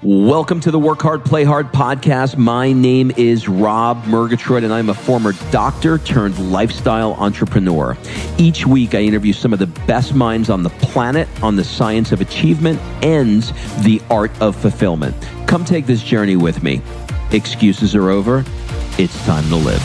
Welcome to the Work Hard, Play Hard podcast. My name is Rob Murgatroyd, and I'm a former doctor turned lifestyle entrepreneur. Each week, I interview some of the best minds on the planet on the science of achievement and the art of fulfillment. Come take this journey with me. Excuses are over. It's time to live.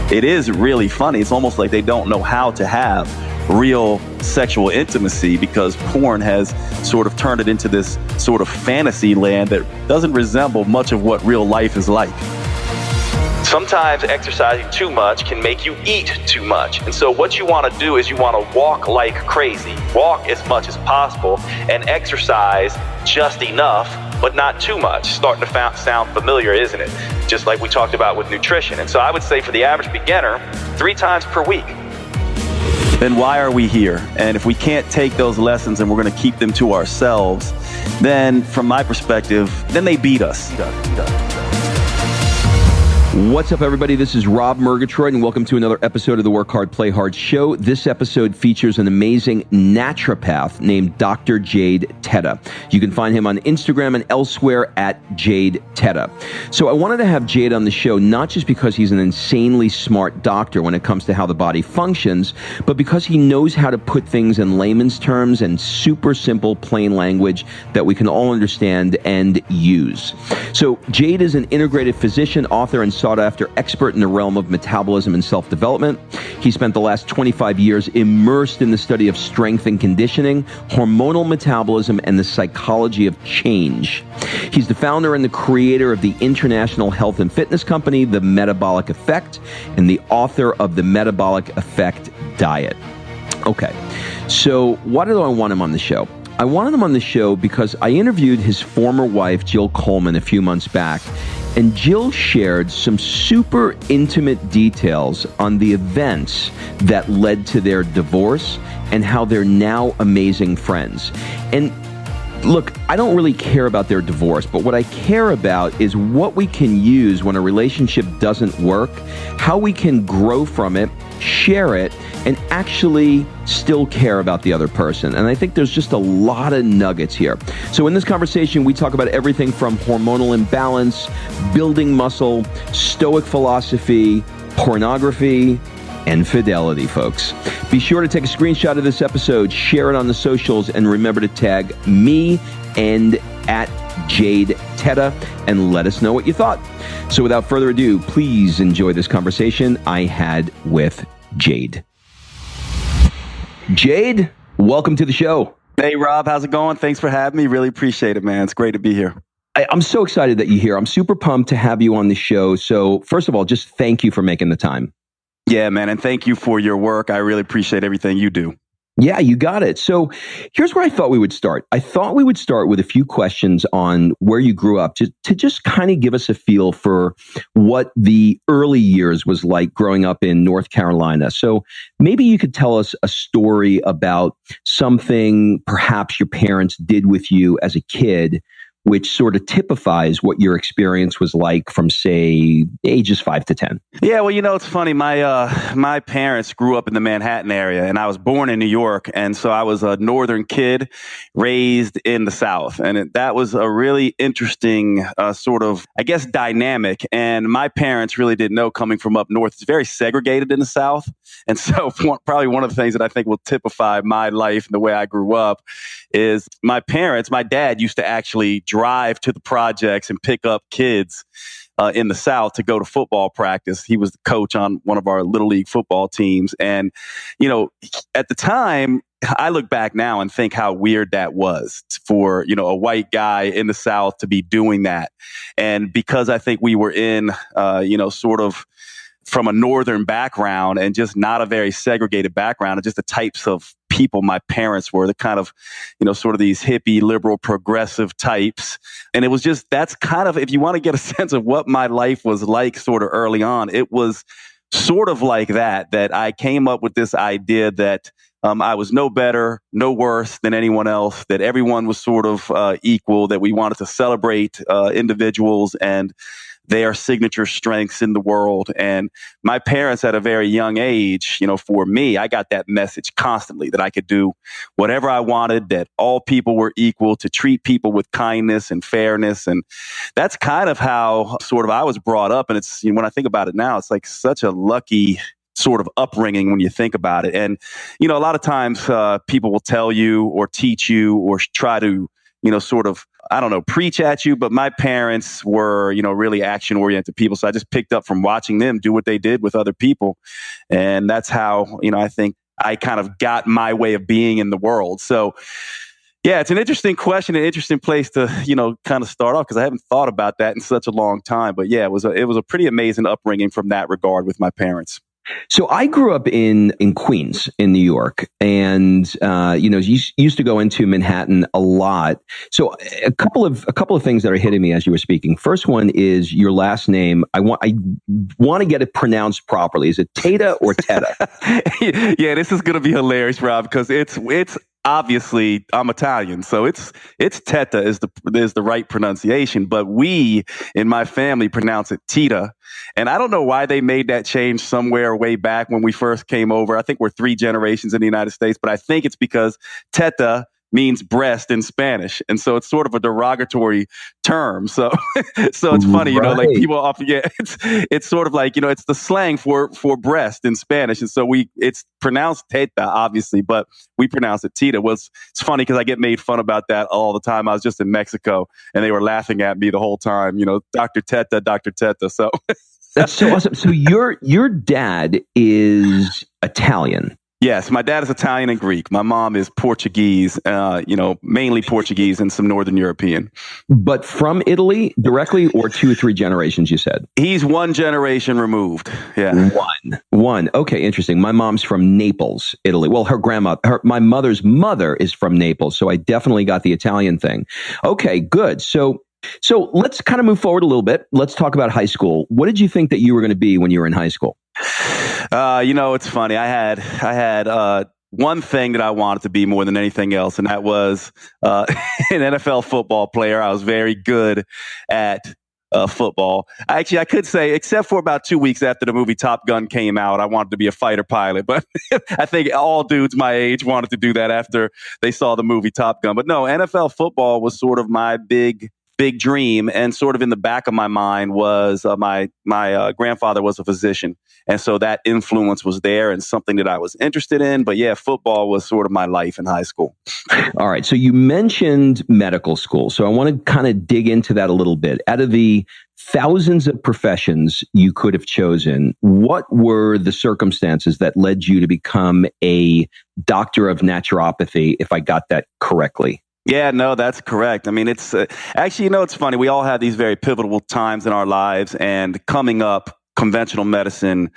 It is really funny. It's almost like they don't know how to have real sexual intimacy because porn has sort of turned it into this sort of fantasy land that doesn't resemble much of what real life is like. Sometimes exercising too much can make you eat too much. And so what you want to do is you want to walk like crazy, walk as much as possible, and exercise just enough, but not too much. Starting to sound familiar, isn't it? Just like we talked about with nutrition. And so I would say for the average beginner, 3 times per week. Then why are we here? And if we can't take those lessons and we're going to keep them to ourselves, then from my perspective, then they beat us. What's up, everybody? This is Rob Murgatroyd, and welcome to another episode of the Work Hard, Play Hard show. This episode features an amazing naturopath named Dr. Jade Teta. You can find him on Instagram and elsewhere at Jade Teta. So I wanted to have Jade on the show, not just because he's an insanely smart doctor when it comes to how the body functions, but because he knows how to put things in layman's terms and super simple, plain language that we can all understand and use. So Jade is an integrative physician, author, and sought-after expert in the realm of metabolism and self-development. He spent the last 25 years immersed in the study of strength and conditioning, hormonal metabolism, and the psychology of change. He's the founder and the creator of the international health and fitness company, The Metabolic Effect, and the author of the Metabolic Effect Diet. Okay, so why did I want him on the show? I wanted him on the show because I interviewed his former wife, Jill Coleman, a few months back, and Jill shared some super intimate details on the events that led to their divorce and how they're now amazing friends. And look, I don't really care about their divorce, but what I care about is what we can use when a relationship doesn't work, how we can grow from it, share it, and actually still care about the other person. And I think there's just a lot of nuggets here. So in this conversation, we talk about everything from hormonal imbalance, building muscle, Stoic philosophy, pornography, and fidelity, folks. Be sure to take a screenshot of this episode, share it on the socials, and remember to tag me and at Jade Teta and let us know what you thought. So without further ado, please enjoy this conversation I had with Jade. Jade, welcome to the show. Hey, Rob, how's it going? Thanks for having me. Really appreciate it, man. It's great to be here. I'm so excited that you're here. I'm super pumped to have you on the show. So first of all, just thank you for making the time. Yeah, man. And thank you for your work. I really appreciate everything you do. Yeah, you got it. So here's where I thought we would start. I thought we would start with a few questions on where you grew up to just kind of give us a feel for what the early years was like growing up in North Carolina. So maybe you could tell us a story about something perhaps your parents did with you as a kid, which sort of typifies what your experience was like from, say, ages 5 to 10. Yeah, well, it's funny. My parents grew up in the Manhattan area, and I was born in New York. And so I was a northern kid raised in the South. And that was a really interesting sort of, I guess, dynamic. And my parents really didn't know coming from up north. It's very segregated in the South. And so probably one of the things that I think will typify my life and the way I grew up is my dad used to actually drive to the projects and pick up kids in the South to go to football practice. He was the coach on one of our little league football teams. And, at the time, I look back now and think how weird that was for, a white guy in the South to be doing that. And because I think we were in, sort of from a northern background and just not a very segregated background, and just the types of people my parents were, the kind of, sort of these hippie, liberal, progressive types. And it was just, that's kind of, if you want to get a sense of what my life was like sort of early on, it was sort of like that I came up with this idea that I was no better, no worse than anyone else, that everyone was sort of equal, that we wanted to celebrate individuals, and their signature strengths in the world. And my parents at a very young age, for me, I got that message constantly that I could do whatever I wanted, that all people were equal, to treat people with kindness and fairness. And that's kind of how sort of I was brought up. And it's, when I think about it now, it's like such a lucky sort of upbringing when you think about it. And, a lot of times people will tell you or teach you or try to, sort of, I don't know, preach at you. But my parents were, really action oriented people. So I just picked up from watching them do what they did with other people. And that's how, I think I kind of got my way of being in the world. So yeah, it's an interesting question, an interesting place to, kind of start off, because I haven't thought about that in such a long time. But yeah, it was a pretty amazing upbringing from that regard with my parents. So I grew up in Queens, in New York, and used to go into Manhattan a lot. So a couple of things that are hitting me as you were speaking. First one is your last name. I want to get it pronounced properly. Is it Teta or Teta? Yeah, this is going to be hilarious, Rob, because it's obviously I'm Italian, so it's Teta is the right pronunciation, but we in my family pronounce it Teta. And I don't know why they made that change somewhere way back when we first came over. I think we're 3 generations in the United States, but I think it's because Teta means breast in Spanish. And so it's sort of a derogatory term. So so it's funny, like people often, it's sort of like, it's the slang for breast in Spanish. And so it's pronounced Teta, obviously, but we pronounce it Tita. It's funny because I get made fun about that all the time. I was just in Mexico and they were laughing at me the whole time, Dr. Teta, Dr. Teta. So that's so awesome. So your dad is Italian. Yes, my dad is Italian and Greek. My mom is Portuguese, mainly Portuguese and some Northern European. But from Italy directly, or 2 or 3 generations, you said? He's 1 generation removed. Yeah. One. Okay, interesting. My mom's from Naples, Italy. Well, my mother's mother is from Naples, so I definitely got the Italian thing. Okay, good. So let's kind of move forward a little bit. Let's talk about high school. What did you think that you were going to be when you were in high school? It's funny. I had one thing that I wanted to be more than anything else, and that was an NFL football player. I was very good at football. I could say, except for about 2 weeks after the movie Top Gun came out, I wanted to be a fighter pilot. But I think all dudes my age wanted to do that after they saw the movie Top Gun. But no, NFL football was sort of my big dream, and sort of in the back of my mind was my grandfather was a physician, and so that influence was there and something that I was interested in. But yeah, football was sort of my life in high school. All right, so you mentioned medical school, so I want to kind of dig into that a little bit. Out of the thousands of professions you could have chosen, what were the circumstances that led you to become a doctor of naturopathy, if I got that correctly? Yeah, no, that's correct. I mean, it's actually, it's funny. We all have these very pivotal times in our lives, and coming up, conventional medicine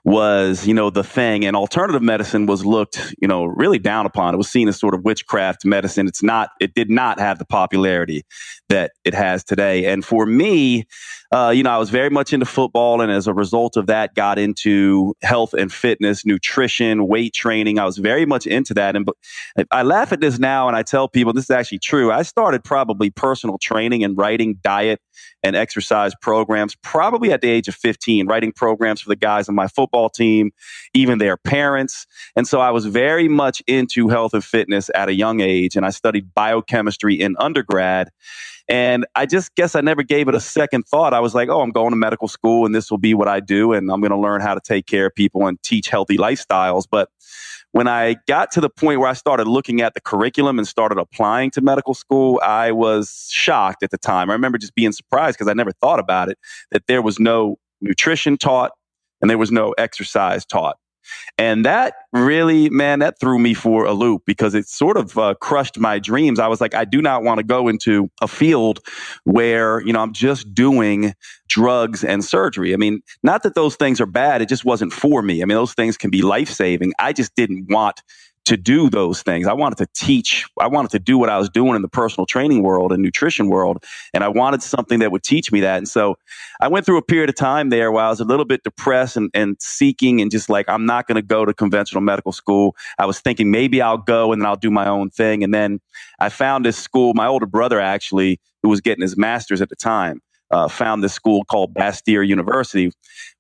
was, the thing, and alternative medicine was looked, really down upon. It was seen as sort of witchcraft medicine. It did not have the popularity that it has today. And for me, I was very much into football, and as a result of that, got into health and fitness, nutrition, weight training. I was very much into that. And I laugh at this now, and I tell people this is actually true. I started probably personal training and writing diet and exercise programs probably at the age of 15, writing programs for the guys on my football team, even their parents. And so I was very much into health and fitness at a young age, and I studied biochemistry in undergrad. And I just guess I never gave it a second thought. I was like, I'm going to medical school and this will be what I do. And I'm going to learn how to take care of people and teach healthy lifestyles. But when I got to the point where I started looking at the curriculum and started applying to medical school, I was shocked at the time. I remember just being surprised because I never thought about it, that there was no nutrition taught and there was no exercise taught. And that really, that threw me for a loop because it sort of crushed my dreams. I was like, I do not want to go into a field where, I'm just doing drugs and surgery. I mean, not that those things are bad. It just wasn't for me. I mean, those things can be life-saving. I just didn't want to do those things. I wanted to teach. I wanted to do what I was doing in the personal training world and nutrition world. And I wanted something that would teach me that. And so I went through a period of time there where I was a little bit depressed and seeking and just like, I'm not going to go to conventional medical school. I was thinking maybe I'll go and then I'll do my own thing. And then I found this school, my older brother actually, who was getting his master's at the time, found this school called Bastyr University,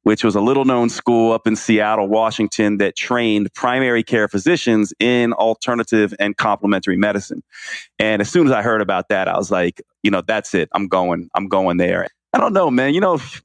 which was a little known school up in Seattle, Washington, that trained primary care physicians in alternative and complementary medicine. And as soon as I heard about that, I was like, that's it. I'm going there. I don't know, man.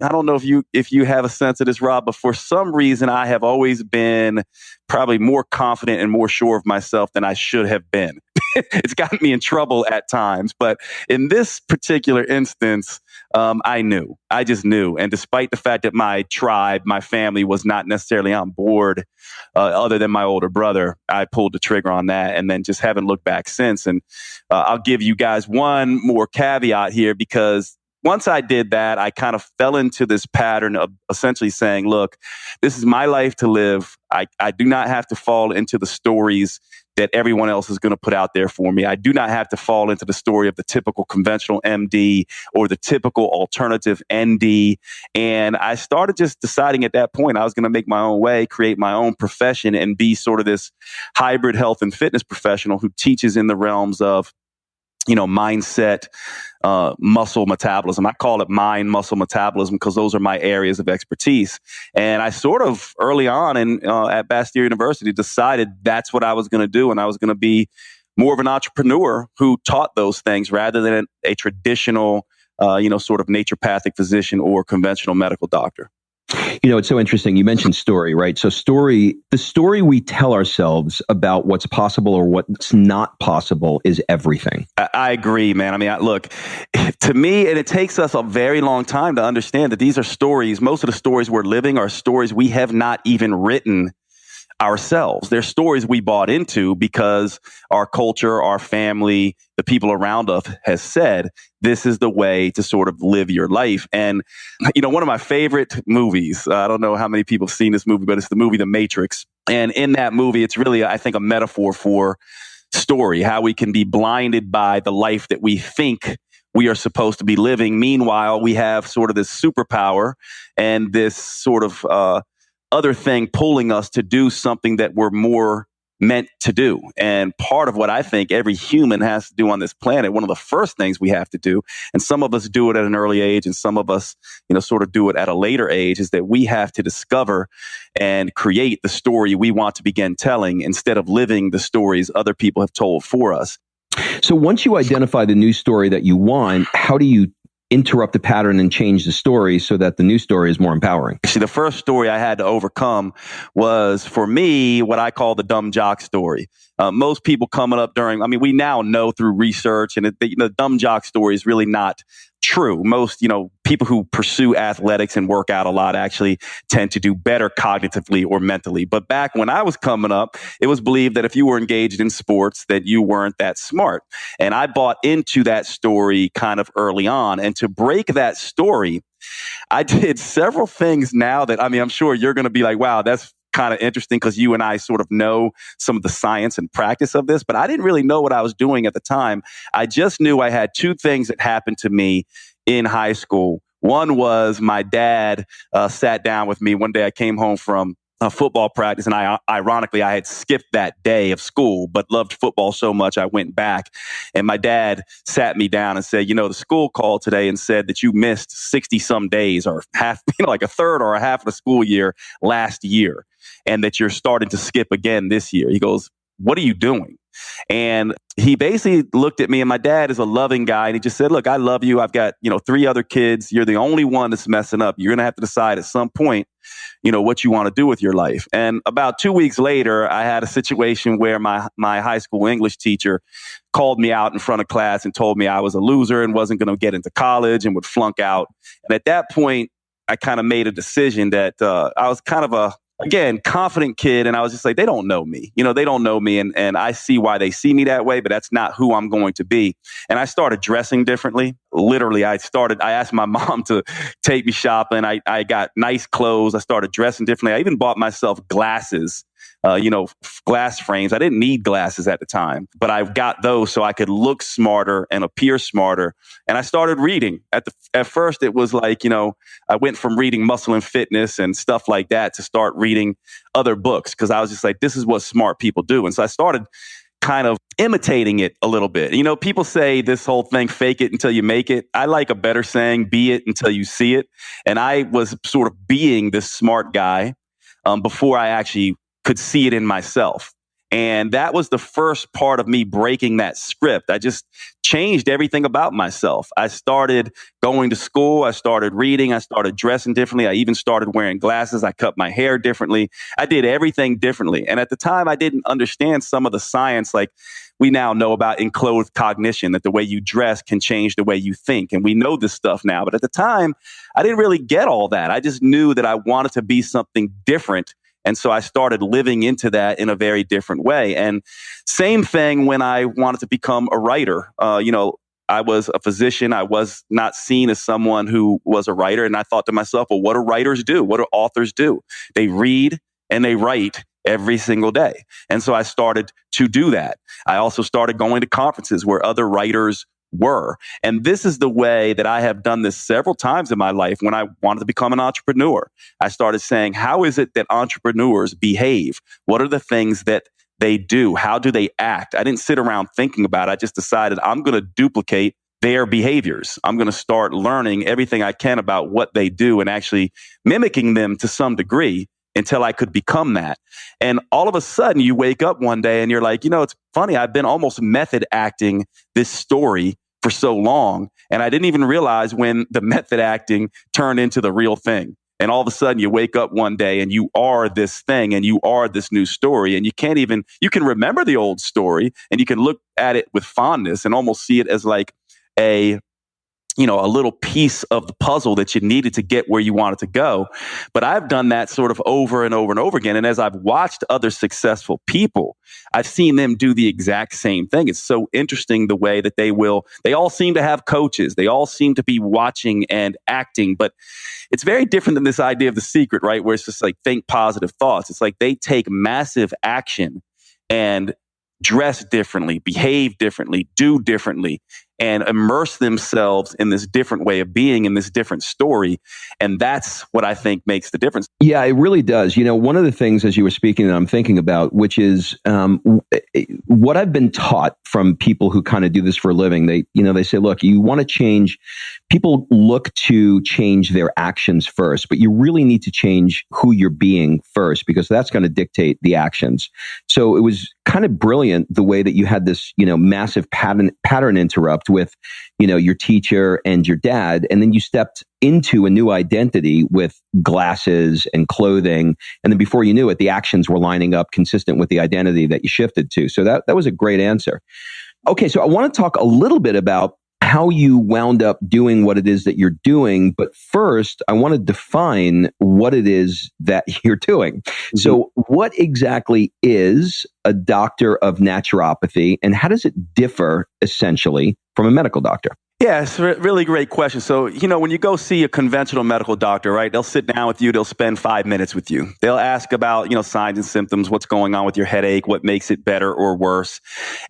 I don't know if you have a sense of this, Rob, but for some reason, I have always been probably more confident and more sure of myself than I should have been. It's gotten me in trouble at times, but in this particular instance, I just knew. And despite the fact that my tribe, my family was not necessarily on board, other than my older brother, I pulled the trigger on that and then just haven't looked back since. And I'll give you guys one more caveat here, because once I did that, I kind of fell into this pattern of essentially saying, look, this is my life to live. I do not have to fall into the stories that everyone else is going to put out there for me. I do not have to fall into the story of the typical conventional MD or the typical alternative ND. And I started just deciding at that point I was going to make my own way, create my own profession, and be sort of this hybrid health and fitness professional who teaches in the realms of mindset, muscle metabolism. I call it mind, muscle, metabolism because those are my areas of expertise. And I sort of early on at Bastyr University decided that's what I was going to do. And I was going to be more of an entrepreneur who taught those things rather than a traditional, sort of naturopathic physician or conventional medical doctor. It's so interesting. You mentioned story, right? So the story we tell ourselves about what's possible or what's not possible is everything. I agree, man. I mean, look, to me, and it takes us a very long time to understand that these are stories. Most of the stories we're living are stories we have not even written ourselves. They're stories we bought into because our culture, our family, the people around us has said, this is the way to sort of live your life. And, one of my favorite movies, I don't know how many people have seen this movie, but it's the movie The Matrix. And in that movie, it's really, I think, a metaphor for story, how we can be blinded by the life that we think we are supposed to be living. Meanwhile, we have sort of this superpower and this sort of other thing pulling us to do something that we're more meant to do. And part of what I think every human has to do on this planet, one of the first things we have to do, and some of us do it at an early age and some of us, sort of do it at a later age, is that we have to discover and create the story we want to begin telling instead of living the stories other people have told for us. So once you identify the new story that you want, how do you interrupt the pattern and change the story so that the new story is more empowering? See, the first story I had to overcome was, for me, what I call the dumb jock story. Most people coming up we now know through research, and the dumb jock story is really not true. Most, people who pursue athletics and work out a lot actually tend to do better cognitively or mentally. But back when I was coming up, it was believed that if you were engaged in sports, that you weren't that smart. And I bought into that story kind of early on. And to break that story, I did several things now that, I'm sure you're going to be like, wow, that's kind of interesting because you and I sort of know some of the science and practice of this, but I didn't really know what I was doing at the time. I just knew I had two things that happened to me in high school. One was my dad sat down with me one day. I came home from a football practice, and ironically, I had skipped that day of school, but loved football so much I went back. And my dad sat me down and said, the school called today and said that you missed 60 some days or half, like a third or a half of the school year last year, and that you're starting to skip again this year. He goes, what are you doing? And he basically looked at me, and my dad is a loving guy. And he just said, look, I love you. I've got, 3 other kids. You're the only one that's messing up. You're going to have to decide at some point, what you want to do with your life. And about 2 weeks later, I had a situation where my high school English teacher called me out in front of class and told me I was a loser and wasn't going to get into college and would flunk out. And at that point, I kind of made a decision that I was kind of again, confident kid. And I was just like, they don't know me. They don't know me. And I see why they see me that way, but that's not who I'm going to be. And I started dressing differently. Literally, I asked my mom to take me shopping. I got nice clothes. I started dressing differently. I even bought myself glasses, glass frames. I didn't need glasses at the time, but I got those so I could look smarter and appear smarter. And I started reading. At first, it was like, I went from reading Muscle and Fitness and stuff like that to start reading other books because I was just like, this is what smart people do. And so I started kind of imitating it a little bit. You know, people say this whole thing, fake it until you make it. I like a better saying, be it until you see it. And I was sort of being this smart guy before I actually could see it in myself. And that was the first part of me breaking that script. I just changed everything about myself. I started going to school. I started reading. I started dressing differently. I even started wearing glasses. I cut my hair differently. I did everything differently. And at the time, I didn't understand some of the science like we now know about enclothed cognition, that the way you dress can change the way you think. And we know this stuff now. But at the time, I didn't really get all that. I just knew that I wanted to be something different. And so I started living into that in a very different way. And same thing when I wanted to become a writer. I was a physician. I was not seen as someone who was a writer. And I thought to myself, well, what do writers do? What do authors do? They read and they write every single day. And so I started to do that. I also started going to conferences where other writers were. And this is the way that I have done this several times in my life when I wanted to become an entrepreneur. I started saying, how is it that entrepreneurs behave? What are the things that they do? How do they act? I didn't sit around thinking about it. I just decided I'm going to duplicate their behaviors. I'm going to start learning everything I can about what they do and actually mimicking them to some degree until I could become that. And all of a sudden you wake up one day and you're like, it's funny. I've been almost method acting this story for so long. And I didn't even realize when the method acting turned into the real thing. And all of a sudden you wake up one day and you are this thing and you are this new story. And you can remember the old story and you can look at it with fondness and almost see it as like a little piece of the puzzle that you needed to get where you wanted to go. But I've done that sort of over and over and over again. And as I've watched other successful people, I've seen them do the exact same thing. It's so interesting the way that they all seem to have coaches. They all seem to be watching and acting, but it's very different than this idea of The Secret, right? Where it's just like, think positive thoughts. It's like they take massive action and dress differently, behave differently, do differently, and immerse themselves in this different way of being, in this different story. And that's what I think makes the difference. Yeah, it really does. One of the things as you were speaking that I'm thinking about, which is what I've been taught from people who kind of do this for a living. They say, look, you want to change. People look to change their actions first, but you really need to change who you're being first, because that's going to dictate the actions. So it was kind of brilliant the way that you had this, massive pattern interrupt with, your teacher and your dad. And then you stepped into a new identity with glasses and clothing. And then before you knew it, the actions were lining up consistent with the identity that you shifted to. So that was a great answer. Okay. So I want to talk a little bit about how you wound up doing what it is that you're doing. But first, I want to define what it is that you're doing. Mm-hmm. So what exactly is a doctor of naturopathy, and how does it differ essentially from a medical doctor? Yeah, it's a really great question. So, when you go see a conventional medical doctor, right, they'll sit down with you, they'll spend 5 minutes with you. They'll ask about, signs and symptoms, what's going on with your headache, what makes it better or worse.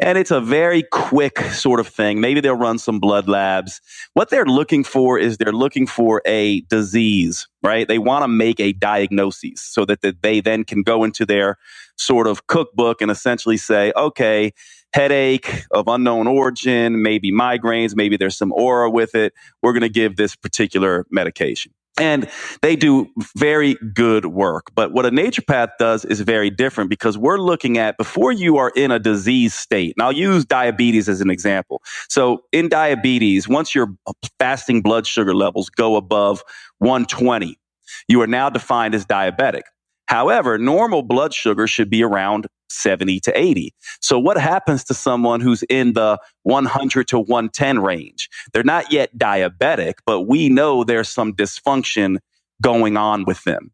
And it's a very quick sort of thing. Maybe they'll run some blood labs. What they're looking for is they're looking for a disease, right? They want to make a diagnosis so that they then can go into their sort of cookbook and essentially say, okay, headache of unknown origin, maybe migraines, maybe there's some aura with it. We're going to give this particular medication. And they do very good work. But what a naturopath does is very different, because we're looking at before you are in a disease state. And I'll use diabetes as an example. So in diabetes, once your fasting blood sugar levels go above 120, you are now defined as diabetic. However, normal blood sugar should be around 70 to 80. So what happens to someone who's in the 100 to 110 range? They're not yet diabetic, but we know there's some dysfunction going on with them.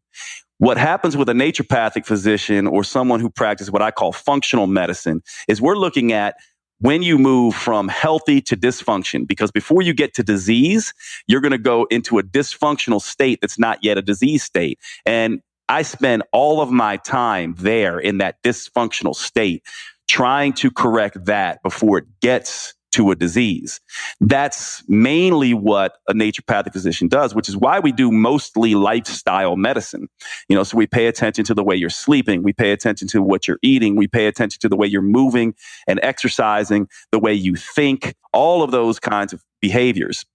What happens with a naturopathic physician or someone who practices what I call functional medicine is we're looking at when you move from healthy to dysfunction, because before you get to disease, you're going to go into a dysfunctional state that's not yet a disease state. And I spend all of my time there in that dysfunctional state, trying to correct that before it gets to a disease. That's mainly what a naturopathic physician does, which is why we do mostly lifestyle medicine. So we pay attention to the way you're sleeping. We pay attention to what you're eating. We pay attention to the way you're moving and exercising, the way you think, all of those kinds of behaviors.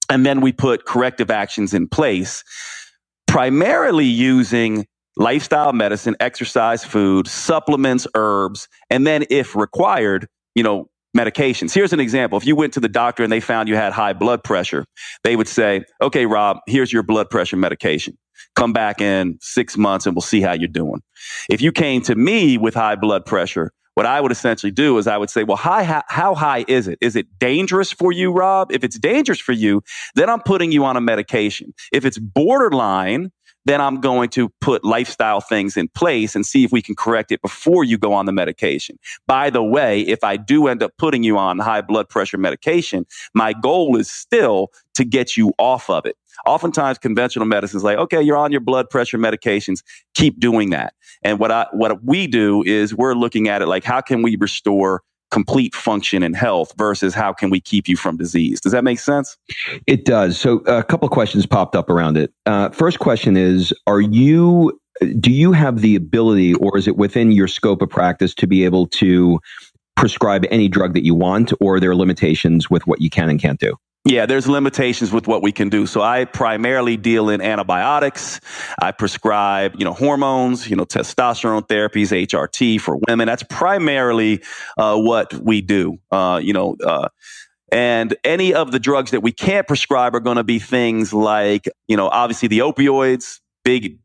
And then we put corrective actions in place, primarily using lifestyle medicine, exercise, food, supplements, herbs, and then if required, medications. Here's an example. If you went to the doctor and they found you had high blood pressure, they would say, okay, Rob, here's your blood pressure medication. Come back in 6 months and we'll see how you're doing. If you came to me with high blood pressure, what I would essentially do is I would say, well, how high is it? Is it dangerous for you, Rob? If it's dangerous for you, then I'm putting you on a medication. If it's borderline, then I'm going to put lifestyle things in place and see if we can correct it before you go on the medication. By the way, if I do end up putting you on high blood pressure medication, my goal is still to get you off of it. Oftentimes, conventional medicine is like, okay, you're on your blood pressure medications, keep doing that. And what we do is we're looking at it like, how can we restore complete function and health versus how can we keep you from disease? Does that make sense? It does. So a couple of questions popped up around it. First question is, do you have the ability, or is it within your scope of practice to be able to prescribe any drug that you want, or are there limitations with what you can and can't do? Yeah, there's limitations with what we can do. So I primarily deal in antibiotics. I prescribe, hormones, testosterone therapies, HRT for women. That's primarily what we do. And any of the drugs that we can't prescribe are going to be things like, obviously the opioids.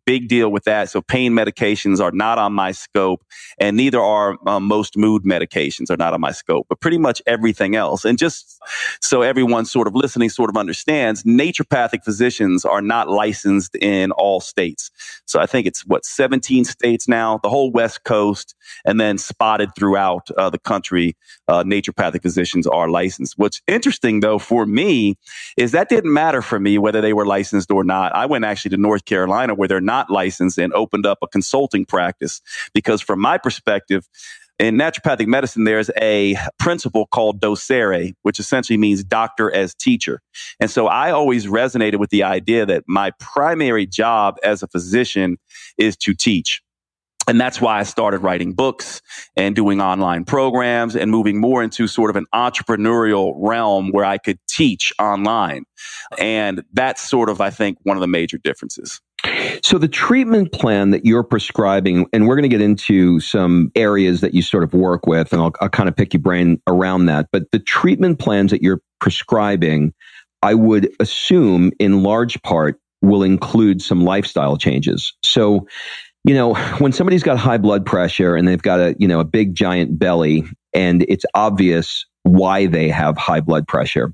Big deal with that. So pain medications are not on my scope, and neither are most mood medications are not on my scope, but pretty much everything else. And just so everyone sort of listening sort of understands, naturopathic physicians are not licensed in all states. So I think it's 17 states now, the whole West Coast, and then spotted throughout the country, naturopathic physicians are licensed. What's interesting though for me is that didn't matter for me whether they were licensed or not. I went actually to North Carolina where they're not licensed and opened up a consulting practice, because from my perspective, in naturopathic medicine, there's a principle called docere, which essentially means doctor as teacher. And so I always resonated with the idea that my primary job as a physician is to teach. And that's why I started writing books and doing online programs and moving more into sort of an entrepreneurial realm where I could teach online. And that's sort of, I think, one of the major differences. So the treatment plan that you're prescribing, and we're going to get into some areas that you sort of work with, and I'll kind of pick your brain around that. But the treatment plans that you're prescribing, I would assume in large part will include some lifestyle changes. So, when somebody's got high blood pressure and they've got a big giant belly, and it's obvious why they have high blood pressure,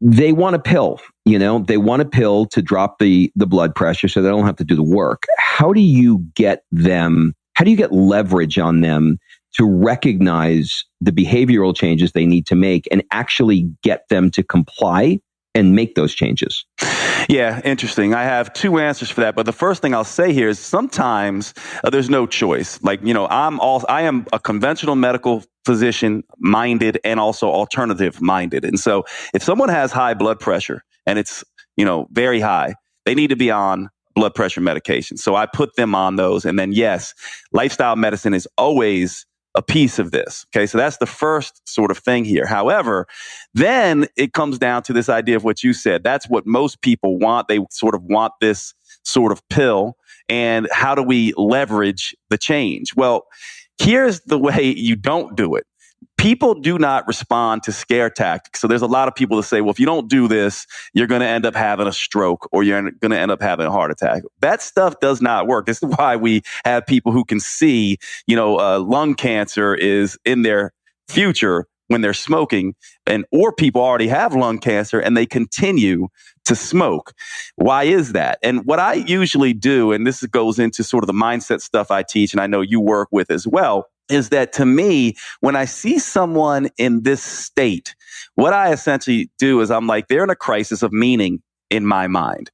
they want a pill. They want a pill to drop the blood pressure so they don't have to do the work. How do you get leverage on them to recognize the behavioral changes they need to make and actually get them to comply and make those changes? Yeah, interesting. I have two answers for that. But the first thing I'll say here is sometimes there's no choice. Like, I am a conventional medical physician minded and also alternative minded. And so if someone has high blood pressure and it's, very high, they need to be on blood pressure medication. So I put them on those. And then, yes, lifestyle medicine is always a piece of this. Okay, so that's the first sort of thing here. However, then it comes down to this idea of what you said. That's what most people want. They sort of want this sort of pill. And how do we leverage the change? Well, here's the way you don't do it. People do not respond to scare tactics. So there's a lot of people that say, well, if you don't do this, you're going to end up having a stroke or you're going to end up having a heart attack. That stuff does not work. This is why we have people who can see, lung cancer is in their future when they're smoking, or people already have lung cancer and they continue to smoke. Why is that? And what I usually do, and this goes into sort of the mindset stuff I teach, and I know you work with as well, is that to me, when I see someone in this state, what I essentially do is I'm like, they're in a crisis of meaning in my mind.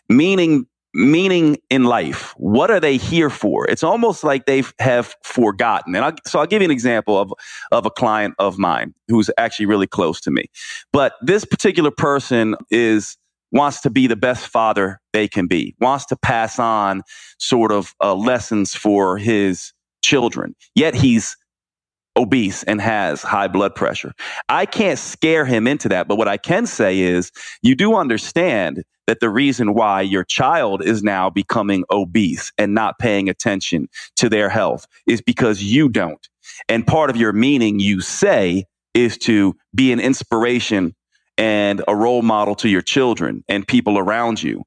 Meaning meaning in life. What are they here for? It's almost like they have forgotten. And so I'll give you an example of a client of mine who's actually really close to me. But this particular person wants to be the best father they can be, wants to pass on sort of lessons for his children. Yet he's obese and has high blood pressure. I can't scare him into that. But what I can say is you do understand that the reason why your child is now becoming obese and not paying attention to their health is because you don't. And part of your meaning, you say, is to be an inspiration and a role model to your children and people around you.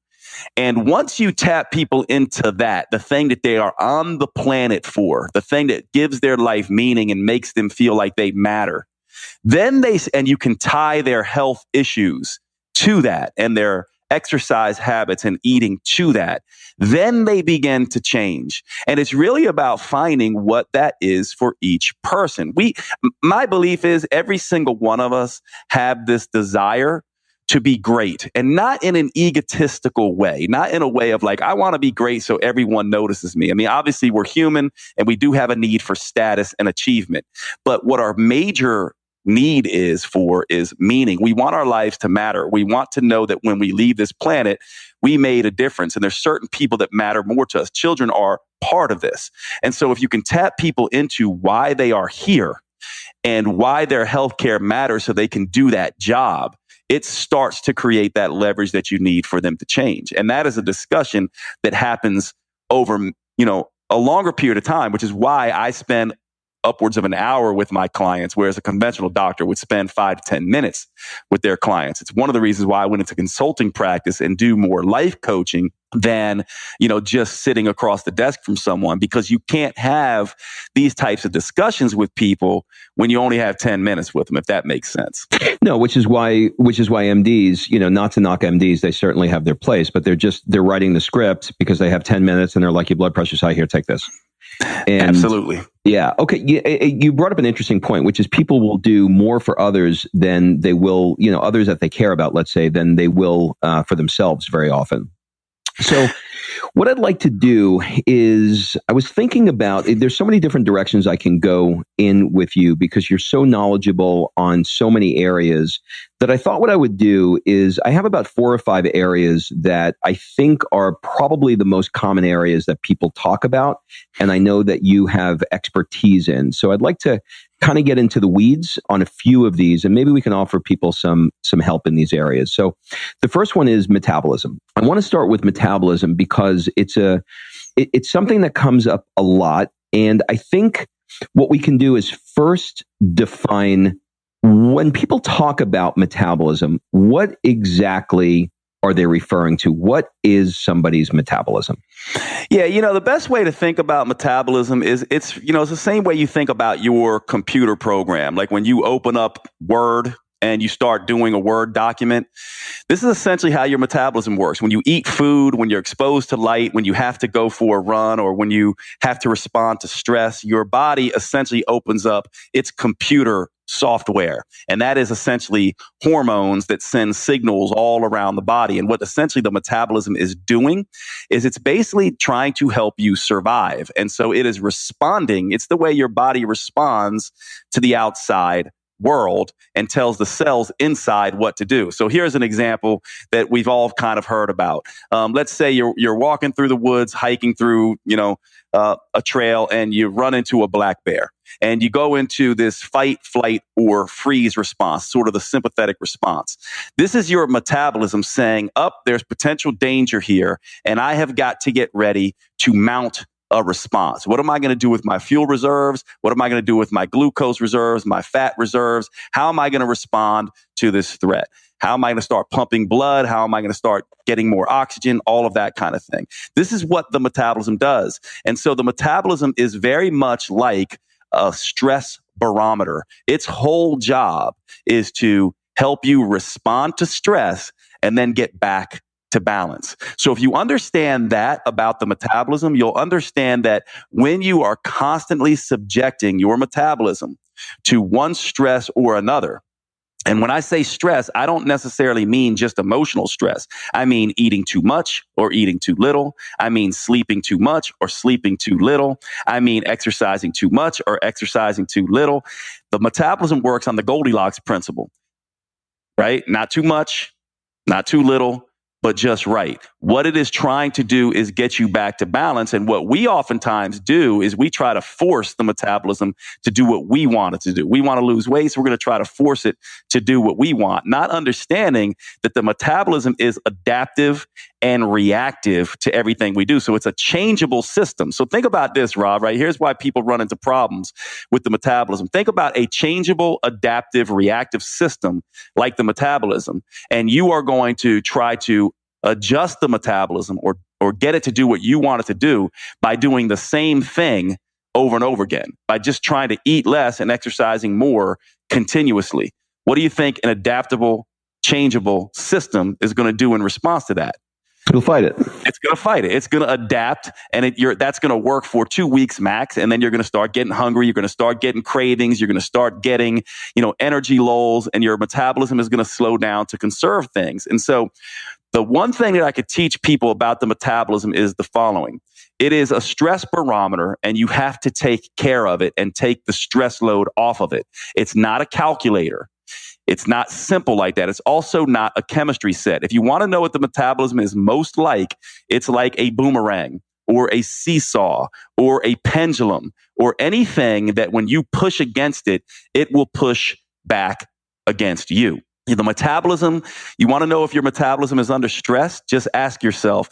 And once you tap people into that, the thing that they are on the planet for, the thing that gives their life meaning and makes them feel like they matter, then you can tie their health issues to that and their exercise habits and eating to that, then they begin to change. And it's really about finding what that is for each person. My belief is every single one of us have this desire to be great, and not in an egotistical way, not in a way of like, I want to be great so everyone notices me. I mean, obviously we're human and we do have a need for status and achievement, but what our major need is meaning. We want our lives to matter. We want to know that when we leave this planet, we made a difference, and there's certain people that matter more to us. Children are part of this. And so if you can tap people into why they are here and why their healthcare matters so they can do that job, it starts to create that leverage that you need for them to change. And that is a discussion that happens over, a longer period of time, which is why I spend upwards of an hour with my clients, whereas a conventional doctor would spend 5 to 10 minutes with their clients. It's one of the reasons why I went into consulting practice and do more life coaching than, just sitting across the desk from someone, because you can't have these types of discussions with people when you only have 10 minutes with them, if that makes sense. No, which is why MDs, not to knock MDs, they certainly have their place, but they're writing the script because they have 10 minutes and they're like, your blood pressure's high, here, take this. And absolutely. Yeah. Okay. You brought up an interesting point, which is people will do more for others than they will, others that they care about, let's say, than they will for themselves very often. So what I'd like to do is, I was thinking about, there's so many different directions I can go in with you because you're so knowledgeable on so many areas, that I thought what I would do is, I have about 4 or 5 areas that I think are probably the most common areas that people talk about, and I know that you have expertise in. So I'd like to kind of get into the weeds on a few of these, and maybe we can offer people some help in these areas. So the first one is metabolism. I want to start with metabolism because it's something that comes up a lot. And I think what we can do is first define, when people talk about metabolism, what exactly are they referring to? What is somebody's metabolism? Yeah, the best way to think about metabolism is it's the same way you think about your computer program. Like when you open up Word and you start doing a Word document, this is essentially how your metabolism works. When you eat food, when you're exposed to light, when you have to go for a run, or when you have to respond to stress, your body essentially opens up its computer software. And that is essentially hormones that send signals all around the body. And what essentially the metabolism is doing is it's basically trying to help you survive. And so it is responding. It's the way your body responds to the outside world and tells the cells inside what to do. So here's an example that we've all kind of heard about. Let's say you're walking through the woods, hiking through, a trail, and you run into a black bear, and you go into this fight, flight, or freeze response, sort of the sympathetic response. This is your metabolism saying, there's potential danger here, and I have got to get ready to mount a response. What am I going to do with my fuel reserves? What am I going to do with my glucose reserves, my fat reserves? How am I going to respond to this threat? How am I going to start pumping blood? How am I going to start getting more oxygen? All of that kind of thing. This is what the metabolism does. And so the metabolism is very much like a stress barometer. Its whole job is to help you respond to stress and then get back to balance. So if you understand that about the metabolism, you'll understand that when you are constantly subjecting your metabolism to one stress or another, And when I say stress, I don't necessarily mean just emotional stress. I mean eating too much or eating too little. I mean sleeping too much or sleeping too little. I mean exercising too much or exercising too little. The metabolism works on the Goldilocks principle, right? Not too much, not too little, but just right. What it is trying to do is get you back to balance. And what we oftentimes do is we try to force the metabolism to do what we want it to do. We want to lose weight, so we're going to try to force it to do what we want, not understanding that the metabolism is adaptive and reactive to everything we do. So it's a changeable system. So think about this, Rob, right? Here's why people run into problems with the metabolism. Think about a changeable, adaptive, reactive system like the metabolism. And you are going to try to adjust the metabolism or get it to do what you want it to do by doing the same thing over and over again, by just trying to eat less and exercising more continuously. What do you think an adaptable, changeable system is going to do in response to that? It'll fight it. It's going to fight it. It's going to adapt, and that's going to work for 2 weeks max. And then you're going to start getting hungry. You're going to start getting cravings. You're going to start getting, energy lulls, and your metabolism is going to slow down to conserve things. And so the one thing that I could teach people about the metabolism is the following. It is a stress barometer, and you have to take care of it and take the stress load off of it. It's not a calculator. It's not simple like that. It's also not a chemistry set. If you want to know what the metabolism is most like, it's like a boomerang or a seesaw or a pendulum or anything that when you push against it, it will push back against you. The metabolism, you want to know if your metabolism is under stress? Just ask yourself,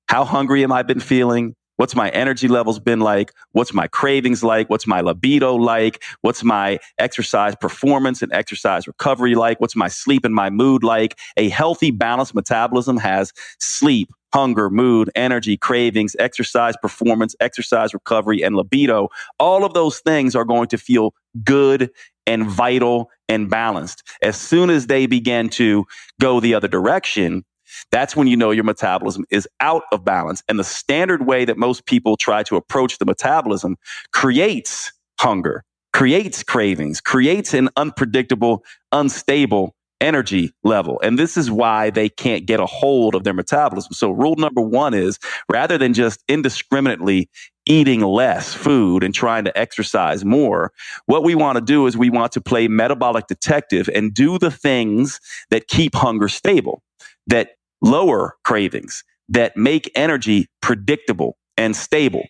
how hungry am I been feeling? What's my energy levels been like? What's my cravings like? What's my libido like? What's my exercise performance and exercise recovery like? What's my sleep and my mood like? A healthy, balanced metabolism has sleep, hunger, mood, energy, cravings, exercise performance, exercise recovery, and libido. All of those things are going to feel good and vital and balanced. As soon as they begin to go the other direction, that's when you know your metabolism is out of balance. And the standard way that most people try to approach the metabolism creates hunger, creates cravings, creates an unpredictable, unstable energy level. And this is why they can't get a hold of their metabolism. So rule number one is, rather than just indiscriminately eating less food and trying to exercise more, what we want to do is we want to play metabolic detective and do the things that keep hunger stable, that lower cravings, that make energy predictable and stable.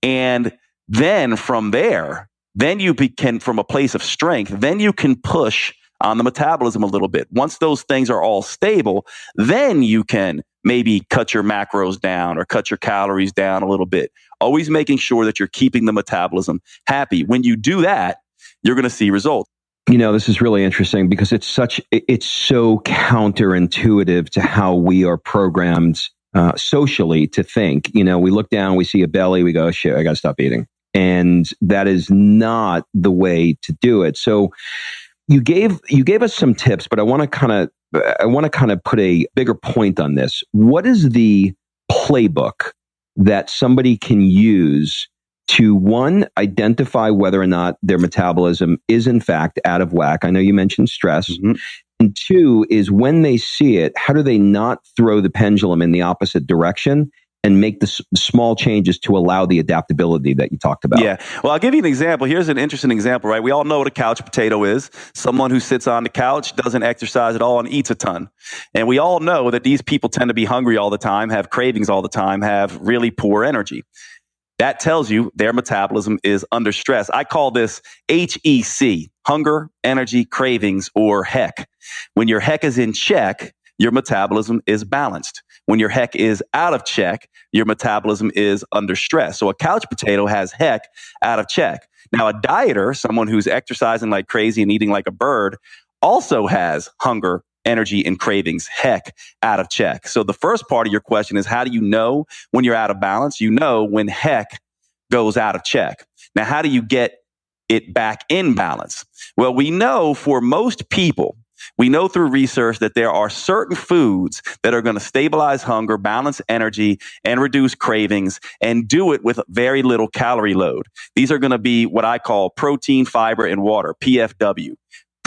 And then from there, then you can, from a place of strength, then you can push on the metabolism a little bit. Once those things are all stable, then you can maybe cut your macros down or cut your calories down a little bit. Always making sure that you're keeping the metabolism happy. When you do that, you're going to see results. This is really interesting because it's so counterintuitive to how we are programmed socially to think. We look down, we see a belly, we go, oh, shit, I got to stop eating. And that is not the way to do it. So you gave us some tips, but I want to kind of put a bigger point on this. What is the playbook that somebody can use to, one, identify whether or not their metabolism is in fact out of whack? I know you mentioned stress. Mm-hmm. And two is, when they see it, how do they not throw the pendulum in the opposite direction and make the small changes to allow the adaptability that you talked about? Yeah. Well, I'll give you an example. Here's an interesting example, right? We all know what a couch potato is. Someone who sits on the couch, doesn't exercise at all, and eats a ton. And we all know that these people tend to be hungry all the time, have cravings all the time, have really poor energy. That tells you their metabolism is under stress. I call this HEC, hunger, energy, cravings, or HEC. When your HEC is in check, your metabolism is balanced. When your HEC is out of check, your metabolism is under stress. So a couch potato has HEC out of check. Now, a dieter, someone who's exercising like crazy and eating like a bird, also has hunger, energy, and cravings, HEC out of check. So the first part of your question is, how do you know when you're out of balance? You know when HEC goes out of check. Now, how do you get it back in balance? Well, we know for most people, we know through research that there are certain foods that are going to stabilize hunger, balance energy, and reduce cravings, and do it with very little calorie load. These are going to be what I call protein, fiber, and water, PFW.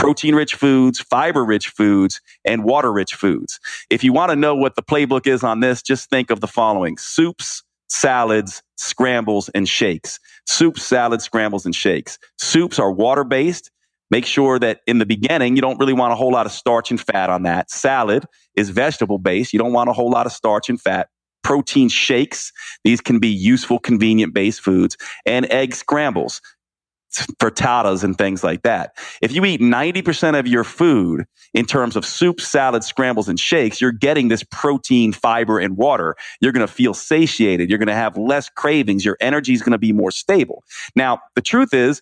protein-rich foods, fiber-rich foods, and water-rich foods. If you want to know what the playbook is on this, just think of the following: soups, salads, scrambles, and shakes. Soups, salads, scrambles, and shakes. Soups are water-based. Make sure that in the beginning, you don't really want a whole lot of starch and fat on that. Salad is vegetable-based. You don't want a whole lot of starch and fat. Protein shakes. These can be useful, convenient-based foods. And egg scrambles, frittatas and things like that. If you eat 90% of your food in terms of soups, salads, scrambles, and shakes, you're getting this protein, fiber, and water. You're going to feel satiated. You're going to have less cravings. Your energy is going to be more stable. Now, the truth is,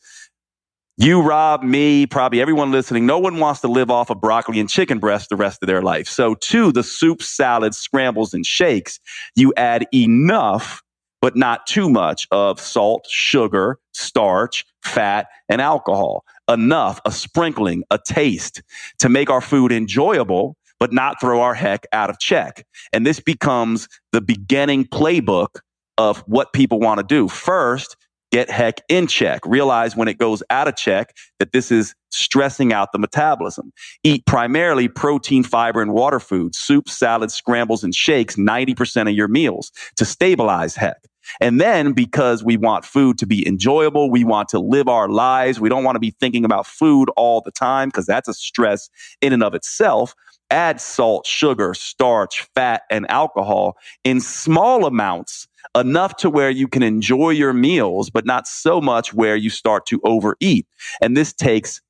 you, Rob, me, probably everyone listening, no one wants to live off of broccoli and chicken breast the rest of their life. So to the soups, salads, scrambles, and shakes, you add enough, but not too much, of salt, sugar, starch, fat, and alcohol. Enough, a sprinkling, a taste to make our food enjoyable, but not throw our heck out of check. And this becomes the beginning playbook of what people want to do. First, get heck in check. Realize when it goes out of check that this is stressing out the metabolism. Eat primarily protein, fiber, and water foods, soups, salads, scrambles, and shakes, 90% of your meals to stabilize heck. And then, because we want food to be enjoyable, we want to live our lives, we don't want to be thinking about food all the time because that's a stress in and of itself. Add salt, sugar, starch, fat, and alcohol in small amounts, enough to where you can enjoy your meals, but not so much where you start to overeat. And this takes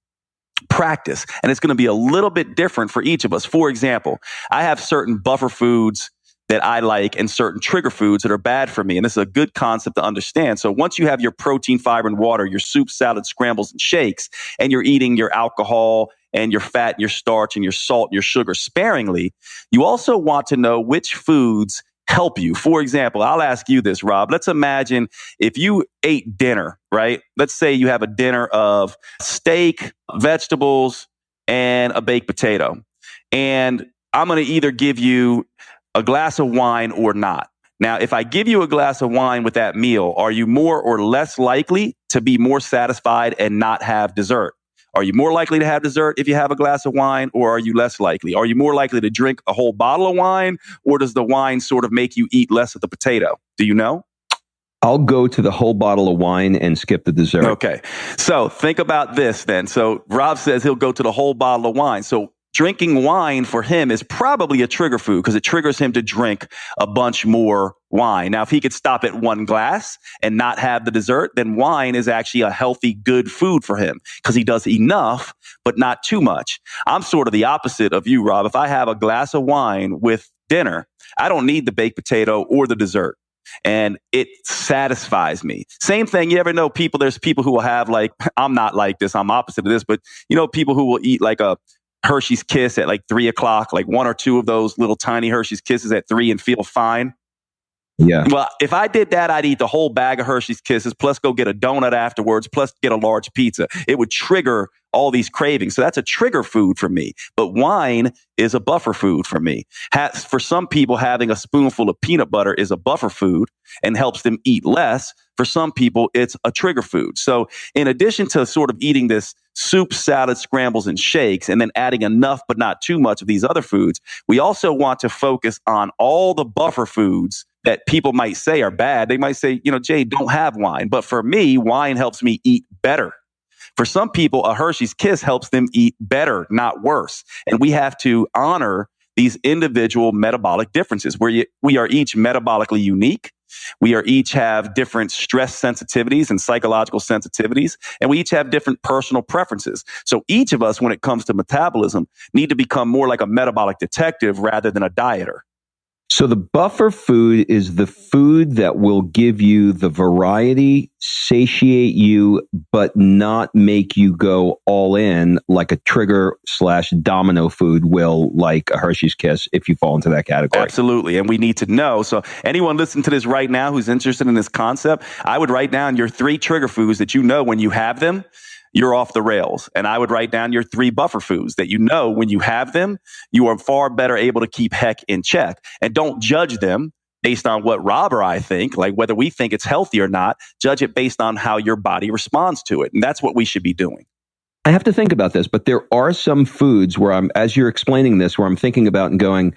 practice. And it's going to be a little bit different for each of us. For example, I have certain buffer foods that I like and certain trigger foods that are bad for me. And this is a good concept to understand. So once you have your protein, fiber, and water, your soup, salad, scrambles, and shakes, and you're eating your alcohol and your fat and your starch and your salt and your sugar sparingly, you also want to know which foods help you. For example, I'll ask you this, Rob. Let's imagine if you ate dinner, right? Let's say you have a dinner of steak, vegetables, and a baked potato. And I'm going to either give you a glass of wine or not. Now, if I give you a glass of wine with that meal, are you more or less likely to be more satisfied and not have dessert? Are you more likely to have dessert if you have a glass of wine, or are you less likely? Are you more likely to drink a whole bottle of wine, or does the wine sort of make you eat less of the potato? Do you know? I'll go to the whole bottle of wine and skip the dessert. Okay. So think about this then. So Rob says he'll go to the whole bottle of wine. So drinking wine for him is probably a trigger food because it triggers him to drink a bunch more wine. Now, if he could stop at one glass and not have the dessert, then wine is actually a healthy, good food for him because he does enough, but not too much. I'm sort of the opposite of you, Rob. If I have a glass of wine with dinner, I don't need the baked potato or the dessert. And it satisfies me. Same thing. You ever know people, there's people who will have like, I'm not like this, I'm opposite of this, but you know, people who will eat like a Hershey's Kiss at like 3 o'clock, like one or two of those little tiny Hershey's Kisses at 3 and feel fine. Yeah. Well, if I did that, I'd eat the whole bag of Hershey's Kisses, plus go get a donut afterwards, plus get a large pizza. It would trigger all these cravings. So that's a trigger food for me. But wine is a buffer food for me. For some people, having a spoonful of peanut butter is a buffer food and helps them eat less. For some people, it's a trigger food. So in addition to sort of eating this soup, salad, scrambles, and shakes, and then adding enough but not too much of these other foods, we also want to focus on all the buffer foods that people might say are bad. They might say, you know, Jade, don't have wine. But for me, wine helps me eat better. For some people, a Hershey's Kiss helps them eat better, not worse. And we have to honor these individual metabolic differences where we are each metabolically unique. We are each have different stress sensitivities and psychological sensitivities, and we each have different personal preferences. So each of us, when it comes to metabolism, need to become more like a metabolic detective rather than a dieter. So the buffer food is the food that will give you the variety, satiate you, but not make you go all in like a trigger/domino food will, like a Hershey's Kiss, if you fall into that category. Absolutely. And we need to know. So anyone listening to this right now who's interested in this concept, I would write down your 3 trigger foods that you know when you have them, you're off the rails. And I would write down your 3 buffer foods that you know when you have them, you are far better able to keep heck in check. And don't judge them based on what Rob or I think, like whether we think it's healthy or not. Judge it based on how your body responds to it. And that's what we should be doing. I have to think about this, but there are some foods where as you're explaining this, where I'm thinking about and going,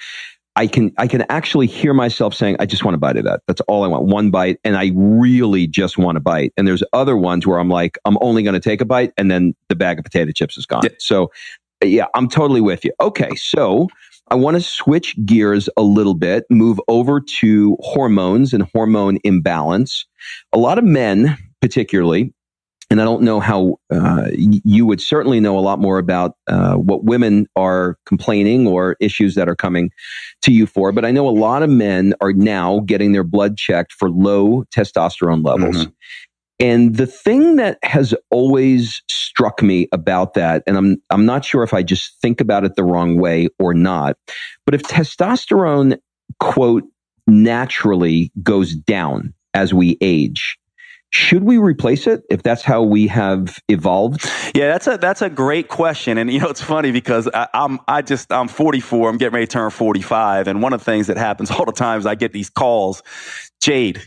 I can actually hear myself saying, I just want a bite of that. That's all I want, one bite. And I really just want a bite. And there's other ones where I'm like, I'm only going to take a bite and then the bag of potato chips is gone. Yeah. So yeah, I'm totally with you. Okay. So I want to switch gears a little bit, move over to hormones and hormone imbalance. A lot of men, particularly, and I don't know how you would certainly know a lot more about what women are complaining or issues that are coming to you for. But I know a lot of men are now getting their blood checked for low testosterone levels. Mm-hmm. And the thing that has always struck me about that, and I'm not sure if I just think about it the wrong way or not, but if testosterone, quote, naturally goes down as we age, should we replace it if that's how we have evolved? Yeah, that's a great question. And it's funny because I'm 44, I'm getting ready to turn 45. And one of the things that happens all the time is I get these calls, Jade,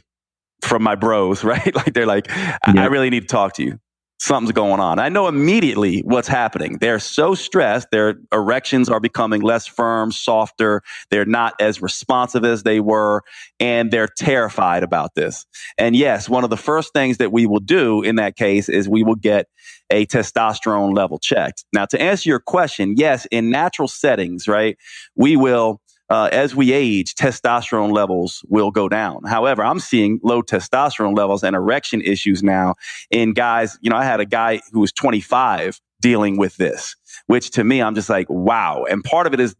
from my bros, right? Like they're like, I really need to talk to you. Something's going on. I know immediately what's happening. They're so stressed. Their erections are becoming less firm, softer. They're not as responsive as they were. And they're terrified about this. And yes, one of the first things that we will do in that case is we will get a testosterone level checked. Now, to answer your question, yes, in natural settings, right, we will, as we age, testosterone levels will go down. However, I'm seeing low testosterone levels and erection issues now in guys. I had a guy who was 25 dealing with this, which to me, I'm just like, wow. And part of it is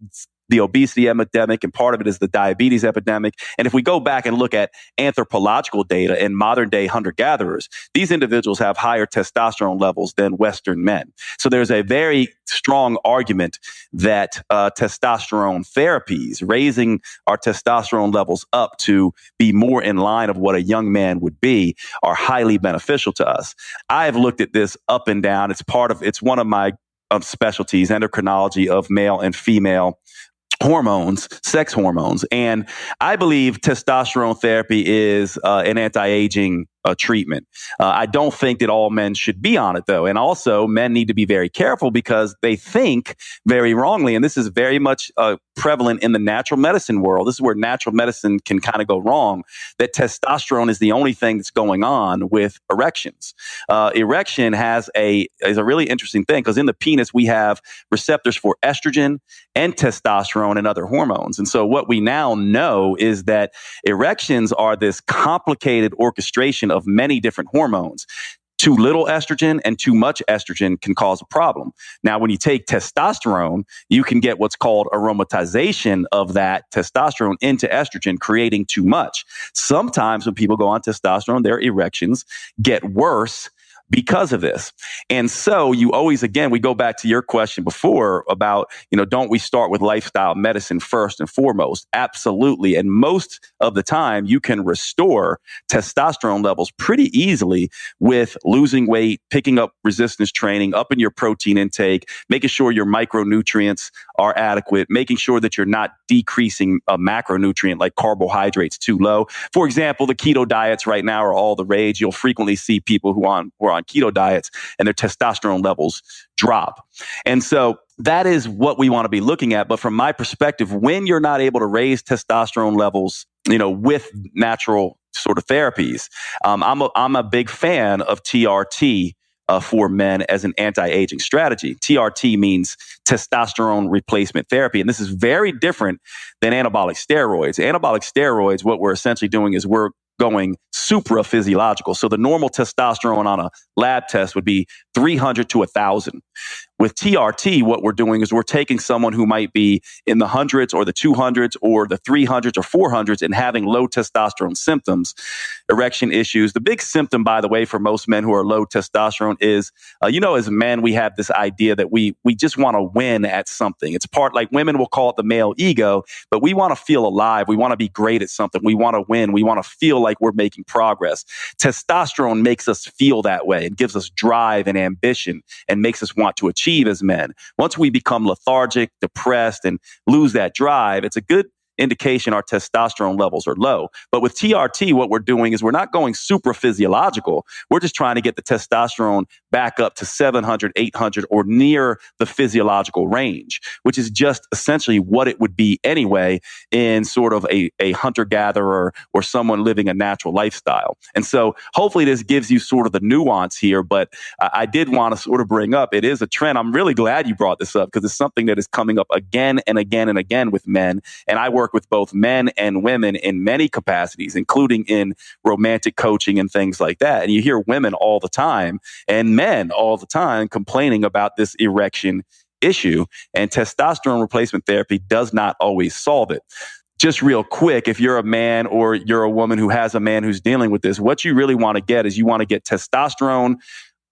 the obesity epidemic, and part of it is the diabetes epidemic. And if we go back and look at anthropological data in modern day hunter-gatherers, these individuals have higher testosterone levels than Western men. So there's a very strong argument that testosterone therapies, raising our testosterone levels up to be more in line of what a young man would be, are highly beneficial to us. I have looked at this up and down. It's one of my specialties, endocrinology of male and female hormones, sex hormones. And I believe testosterone therapy is an anti-aging treatment. I don't think that all men should be on it, though. And also, men need to be very careful because they think very wrongly. And this is very much prevalent in the natural medicine world. This is where natural medicine can kind of go wrong, that testosterone is the only thing that's going on with erections. Erection is a really interesting thing because in the penis, we have receptors for estrogen and testosterone and other hormones. And so what we now know is that erections are this complicated orchestration of many different hormones. Too little estrogen and too much estrogen can cause a problem. Now, when you take testosterone, you can get what's called aromatization of that testosterone into estrogen, creating too much. Sometimes when people go on testosterone, their erections get worse because of this. And so you always, again, we go back to your question before about, don't we start with lifestyle medicine first and foremost? Absolutely. And most of the time you can restore testosterone levels pretty easily with losing weight, picking up resistance training, upping your protein intake, making sure your micronutrients are adequate, making sure that you're not decreasing a macronutrient like carbohydrates too low. For example, the keto diets right now are all the rage. You'll frequently see people who are on keto diets and their testosterone levels drop. And so that is what we want to be looking at. But from my perspective, when you're not able to raise testosterone levels, with natural sort of therapies, I'm a big fan of TRT for men as an anti-aging strategy. TRT means testosterone replacement therapy. And this is very different than anabolic steroids. Anabolic steroids, what we're essentially doing is we're going supraphysiological. So the normal testosterone on a lab test would be 300 to 1,000. With TRT, what we're doing is we're taking someone who might be in the hundreds or the 200s or the 300s or 400s and having low testosterone symptoms, erection issues. The big symptom, by the way, for most men who are low testosterone is, as men, we have this idea that we just want to win at something. It's part like women will call it the male ego, but we want to feel alive. We want to be great at something. We want to win. We want to feel like we're making progress. Testosterone makes us feel that way and gives us drive and ambition and makes us want to achieve as men. Once we become lethargic, depressed, and lose that drive, it's a good indication our testosterone levels are low. But with TRT, what we're doing is we're not going super physiological. We're just trying to get the testosterone back up to 700, 800 or near the physiological range, which is just essentially what it would be anyway in sort of a hunter-gatherer or someone living a natural lifestyle. And so hopefully this gives you sort of the nuance here, but I did want to sort of bring up, it is a trend. I'm really glad you brought this up because it's something that is coming up again and again and again with men. And I work with both men and women in many capacities, including in romantic coaching and things like that. And you hear women all the time and men all the time complaining about this erection issue, and testosterone replacement therapy does not always solve it. Just real quick, if you're a man or you're a woman who has a man who's dealing with this, what you really want to get is you want to get testosterone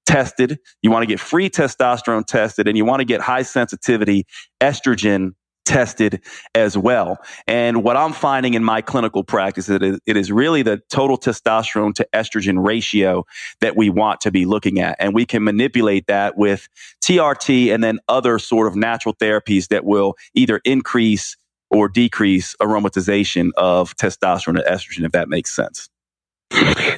tested, you want to get free testosterone tested, and you want to get high sensitivity estrogen tested as well. And what I'm finding in my clinical practice, it is really the total testosterone to estrogen ratio that we want to be looking at. And we can manipulate that with TRT and then other sort of natural therapies that will either increase or decrease aromatization of testosterone to estrogen, if that makes sense.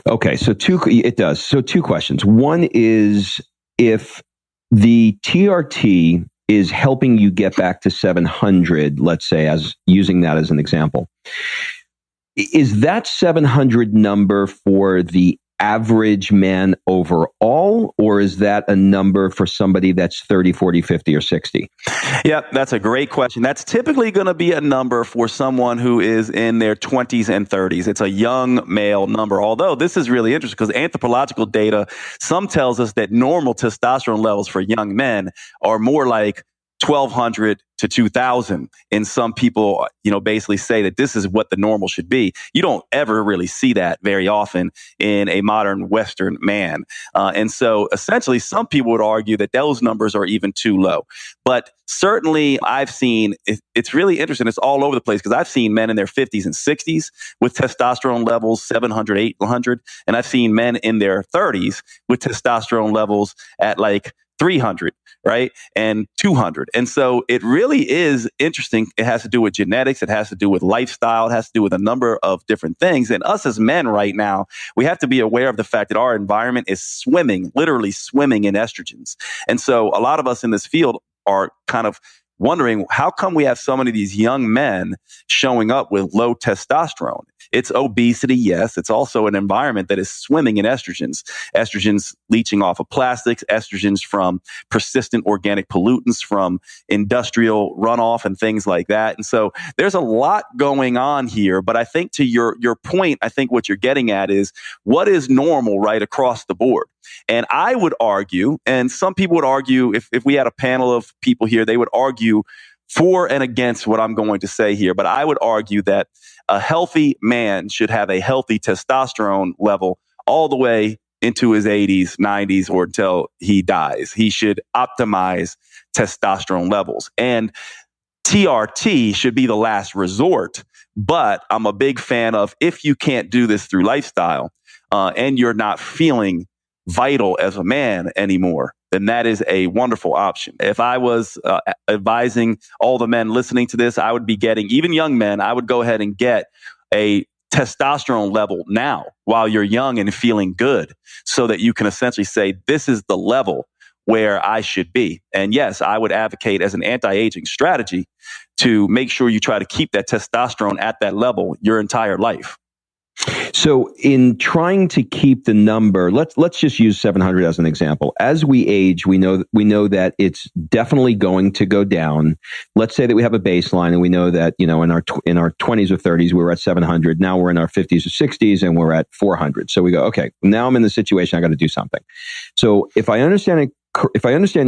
Okay, so it does. So two questions. One is, if the TRT is helping you get back to 700, let's say, as using that as an example, is that 700 number for the average man overall, or is that a number for somebody that's 30, 40, 50, or 60? Yep, that's a great question. That's typically going to be a number for someone who is in their 20s and 30s. It's a young male number, although this is really interesting because anthropological data, some tells us that normal testosterone levels for young men are more like 1,200 to 2,000. And some people, basically say that this is what the normal should be. You don't ever really see that very often in a modern Western man. And so essentially, some people would argue that those numbers are even too low. But certainly I've seen, it's really interesting. It's all over the place because I've seen men in their 50s and 60s with testosterone levels 700, 800. And I've seen men in their 30s with testosterone levels at like 300, right? And 200. And so it really is interesting. It has to do with genetics. It has to do with lifestyle. It has to do with a number of different things. And us as men right now, we have to be aware of the fact that our environment is swimming, literally swimming in estrogens. And so a lot of us in this field are kind of wondering, how come we have so many of these young men showing up with low testosterone? It's obesity, yes. It's also an environment that is swimming in estrogens. Estrogens leaching off of plastics, estrogens from persistent organic pollutants from industrial runoff and things like that. And so there's a lot going on here. But I think to your point, I think what you're getting at is what is normal right across the board. And I would argue, and some people would argue, if we had a panel of people here, they would argue for and against what I'm going to say here. But I would argue that a healthy man should have a healthy testosterone level all the way into his 80s, 90s, or until he dies. He should optimize testosterone levels. And TRT should be the last resort. But I'm a big fan of, if you can't do this through lifestyle and you're not feeling vital as a man anymore, then that is a wonderful option. If I was advising all the men listening to this, I would be getting, even young men, I would go ahead and get a testosterone level now while you're young and feeling good, so that you can essentially say, this is the level where I should be. And yes, I would advocate as an anti-aging strategy to make sure you try to keep that testosterone at that level your entire life. So in trying to keep the number, let's just use 700 as an example. As we age, we know that it's definitely going to go down. Let's say that we have a baseline, and we know that in our 20s or 30s we were at 700. Now we're in our 50s or 60s and we're at 400. So we go, okay, now I'm in the situation, I got to do something. So if I understand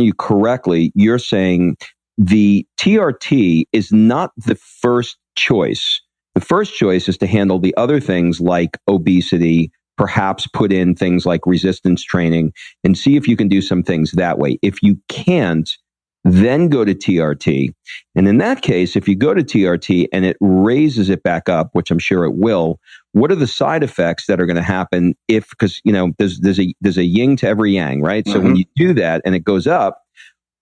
you correctly, you're saying the TRT is not the first choice. The first choice is to handle the other things like obesity, perhaps put in things like resistance training, and see if you can do some things that way. If you can't, then go to TRT. And in that case, if you go to TRT and it raises it back up, which I'm sure it will, what are the side effects that are going to happen because there's a yin to every yang, right? Mm-hmm. So when you do that and it goes up,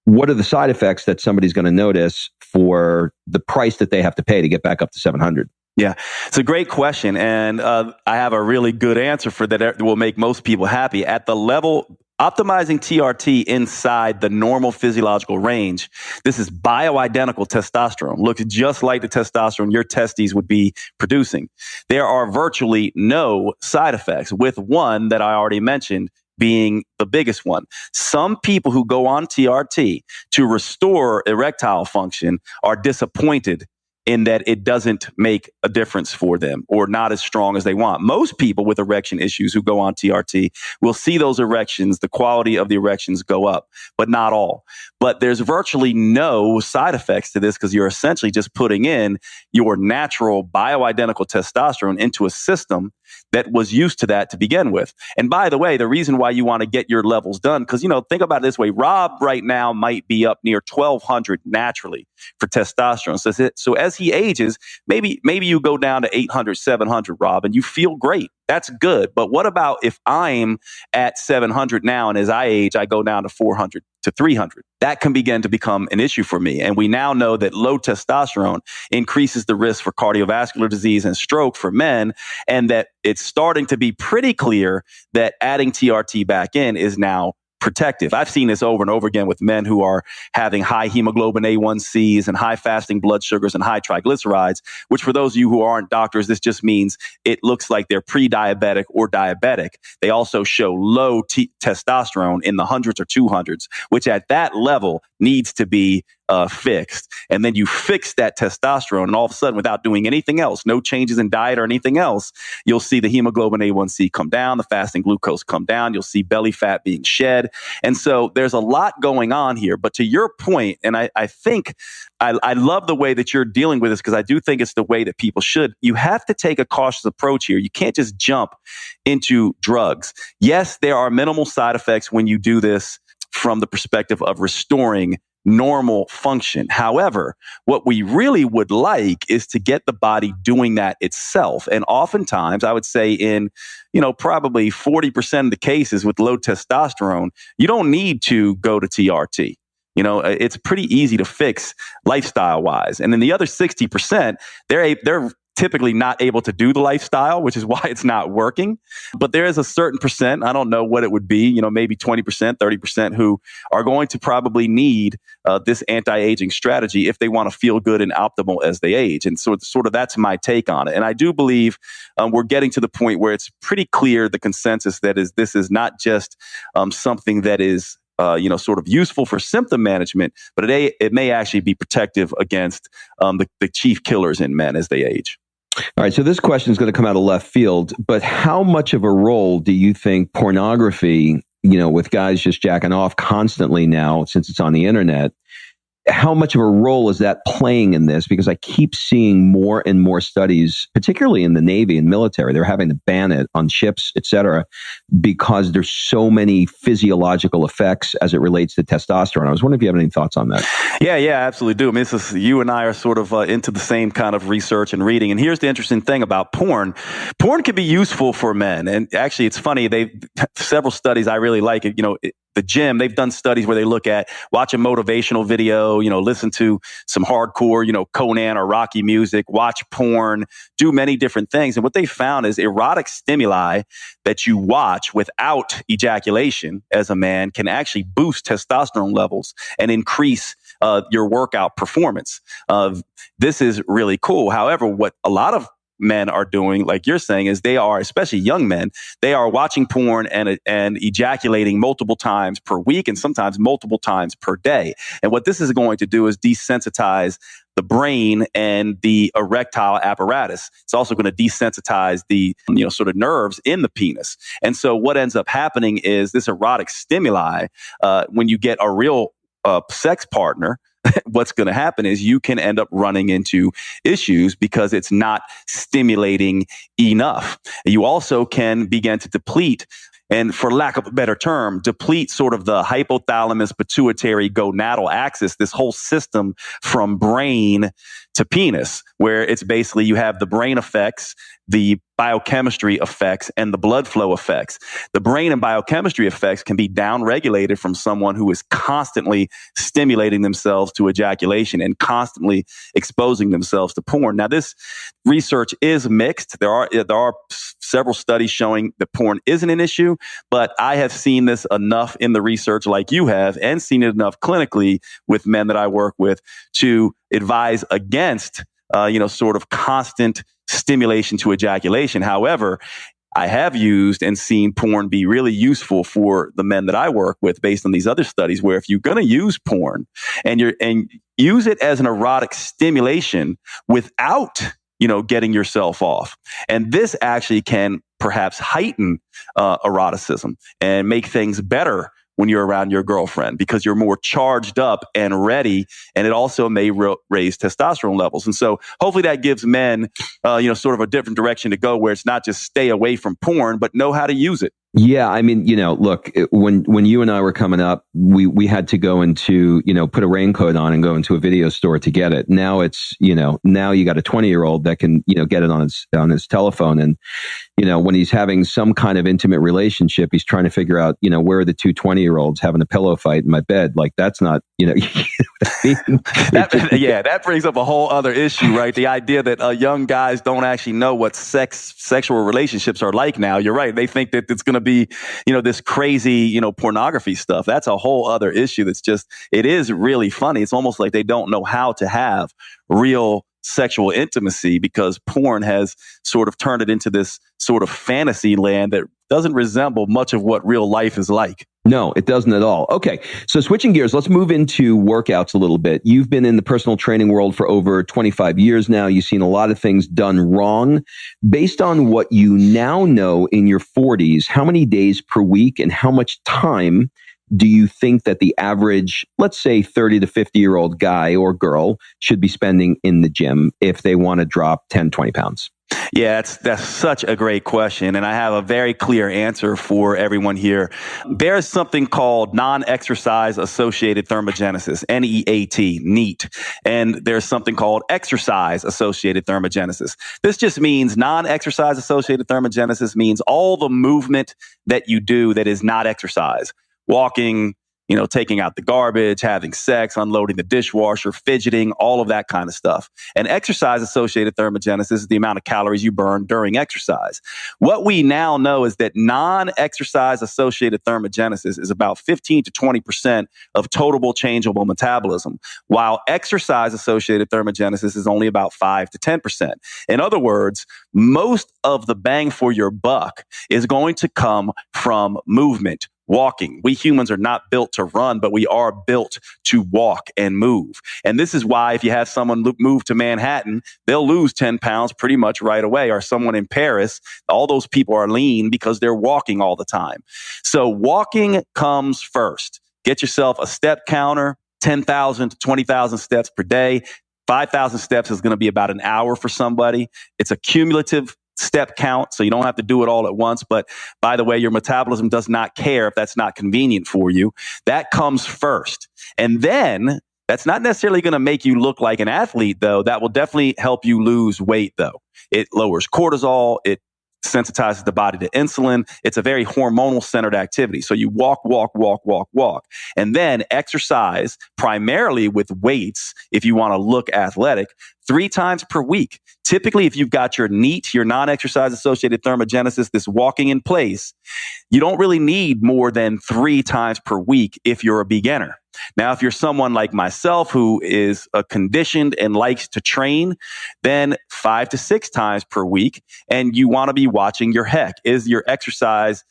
what are the side effects that somebody's going to notice for the price that they have to pay to get back up to 700? Yeah, it's a great question. And I have a really good answer for that will make most people happy. At the level, optimizing TRT inside the normal physiological range, this is bioidentical testosterone. Looks just like the testosterone your testes would be producing. There are virtually no side effects, with one that I already mentioned being the biggest one. Some people who go on TRT to restore erectile function are disappointed in that it doesn't make a difference for them or not as strong as they want. Most people with erection issues who go on TRT will see those erections, the quality of the erections go up, but not all. But there's virtually no side effects to this because you're essentially just putting in your natural bioidentical testosterone into a system that was used to that to begin with. And by the way, the reason why you want to get your levels done, because, think about it this way. Rob right now might be up near 1,200 naturally for testosterone. So as he ages, maybe you go down to 800, 700, Rob, and you feel great. That's good. But what about if I'm at 700 now and as I age, I go down to 400 to 300? That can begin to become an issue for me. And we now know that low testosterone increases the risk for cardiovascular disease and stroke for men, and that it's starting to be pretty clear that adding TRT back in is now protective. I've seen this over and over again with men who are having high hemoglobin A1Cs and high fasting blood sugars and high triglycerides, which for those of you who aren't doctors, this just means it looks like they're pre-diabetic or diabetic. They also show low testosterone in the hundreds or 200s, which at that level needs to be fixed. And then you fix that testosterone, and all of a sudden, without doing anything else, no changes in diet or anything else, you'll see the hemoglobin A1C come down, the fasting glucose come down, you'll see belly fat being shed. And so there's a lot going on here. But to your point, and I think I love the way that you're dealing with this, because I do think it's the way that people should. You have to take a cautious approach here. You can't just jump into drugs. Yes, there are minimal side effects when you do this from the perspective of restoring normal function. However, what we really would like is to get the body doing that itself. And oftentimes, I would say in, probably 40% of the cases with low testosterone, you don't need to go to TRT. It's pretty easy to fix lifestyle wise. And then the other 60%, they're typically not able to do the lifestyle, which is why it's not working. But there is a certain percent, I don't know what it would be, maybe 20%, 30% who are going to probably need this anti-aging strategy if they want to feel good and optimal as they age. And so sort of that's my take on it. And I do believe we're getting to the point where it's pretty clear, the consensus that this is not just something that is sort of useful for symptom management, but it may actually be protective against the chief killers in men as they age. All right, so this question is going to come out of left field, but how much of a role do you think pornography, with guys just jacking off constantly now, since it's on the internet, how much of a role is that playing in this? Because I keep seeing more and more studies, particularly in the Navy and military, they're having to ban it on ships, et cetera, because there's so many physiological effects as it relates to testosterone. I was wondering if you have any thoughts on that. Yeah, absolutely do. I mean, you and I are sort of into the same kind of research and reading. And here's the interesting thing about porn. Porn can be useful for men. And actually, it's funny. Several studies I really like it. The gym, they've done studies where they watch a motivational video, listen to some hardcore, Conan or Rocky music, watch porn, do many different things. And what they found is erotic stimuli that you watch without ejaculation as a man can actually boost testosterone levels and increase your workout performance. This is really cool. However, what a lot of men are doing, like you're saying, is they are, especially young men, they are watching porn and ejaculating multiple times per week and sometimes multiple times per day. And what this is going to do is desensitize the brain and the erectile apparatus. It's also going to desensitize the sort of nerves in the penis. And so what ends up happening is this erotic stimuli, when you get a real sex partner, what's going to happen is you can end up running into issues because it's not stimulating enough. You also can begin to deplete and for lack of a better term, deplete sort of the hypothalamus pituitary gonadal axis, this whole system from brain to penis, where it's basically you have the brain effects, the biochemistry effects, and the blood flow effects. The brain and biochemistry effects can be downregulated from someone who is constantly stimulating themselves to ejaculation and constantly exposing themselves to porn. Now, this research is mixed. There are several studies showing that porn isn't an issue, but I have seen this enough in the research like you have, and seen it enough clinically with men that I work with to advise against sort of constant stimulation to ejaculation. However, I have used and seen porn be really useful for the men that I work with based on these other studies, where if you're going to use porn and use it as an erotic stimulation without, getting yourself off. And this actually can perhaps heighten eroticism and make things better when you're around your girlfriend, because you're more charged up and ready, and it also may raise testosterone levels. And so hopefully that gives men, sort of a different direction to go, where it's not just stay away from porn, but know how to use it. Yeah, I mean, look, when you and I were coming up, we had to go into, put a raincoat on and go into a video store to get it. Now it's, now you got a 20-year-old that can, get it on his telephone. And, when he's having some kind of intimate relationship, he's trying to figure out, where are the two 20-year-olds having a pillow fight in my bed? Like, that's not, that brings up a whole other issue, right? The idea that young guys don't actually know what sexual relationships are like now. You're right. They think that it's going to be, this crazy, pornography stuff. That's a whole other issue. It is really funny. It's almost like they don't know how to have real sexual intimacy, because porn has sort of turned it into this sort of fantasy land that doesn't resemble much of what real life is like. No, it doesn't at all. Okay, so switching gears, let's move into workouts a little bit. You've been in the personal training world for over 25 years now. You've seen a lot of things done wrong. Based on what you now know in your 40s, how many days per week and how much time do you think that the average, let's say 30 to 50-year-old guy or girl should be spending in the gym if they want to drop 10, 20 pounds? Yeah, that's such a great question. And I have a very clear answer for everyone here. There's something called non-exercise associated thermogenesis, NEAT. And there's something called exercise associated thermogenesis. This just means non-exercise associated thermogenesis means all the movement that you do that is not exercise. Walking, taking out the garbage, having sex, unloading the dishwasher, fidgeting, all of that kind of stuff. And exercise-associated thermogenesis is the amount of calories you burn during exercise. What we now know is that non-exercise-associated thermogenesis is about 15 to 20% of total changeable metabolism, while exercise-associated thermogenesis is only about 5 to 10%. In other words, most of the bang for your buck is going to come from movement. Walking. We humans are not built to run, but we are built to walk and move. And this is why if you have someone move to Manhattan, they'll lose 10 pounds pretty much right away. Or someone in Paris, all those people are lean because they're walking all the time. So walking comes first. Get yourself a step counter, 10,000 to 20,000 steps per day. 5,000 steps is going to be about an hour for somebody. It's a cumulative step count, so you don't have to do it all at once. But by the way, your metabolism does not care if that's not convenient for you. That comes first. And then that's not necessarily going to make you look like an athlete, though. That will definitely help you lose weight, though. It lowers cortisol. It sensitizes the body to insulin. It's a very hormonal centered activity. So you walk. And then exercise primarily with weights if you want to look athletic 3 times per week. Typically, if you've got your NEAT, your non-exercise associated thermogenesis, this walking in place, you don't really need more than 3 times per week if you're a beginner. Now, if you're someone like myself who is conditioned and likes to train, then 5 to 6 times per week, and you want to be watching your heck. Is your exercise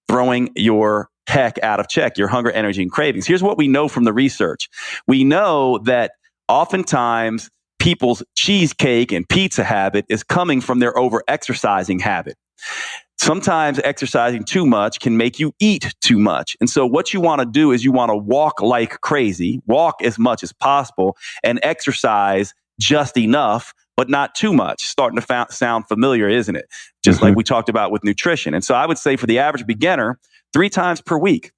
throwing your heck out of check, your hunger, energy, and cravings? Here's what we know from the research. We know that oftentimes people's cheesecake and pizza habit is coming from their over-exercising habit. Sometimes exercising too much can make you eat too much. And so what you want to do is you want to walk like crazy, walk as much as possible, and exercise just enough, but not too much. Starting to sound familiar, isn't it? Just like we talked about with nutrition. And so I would say for the average beginner, 3 times per week.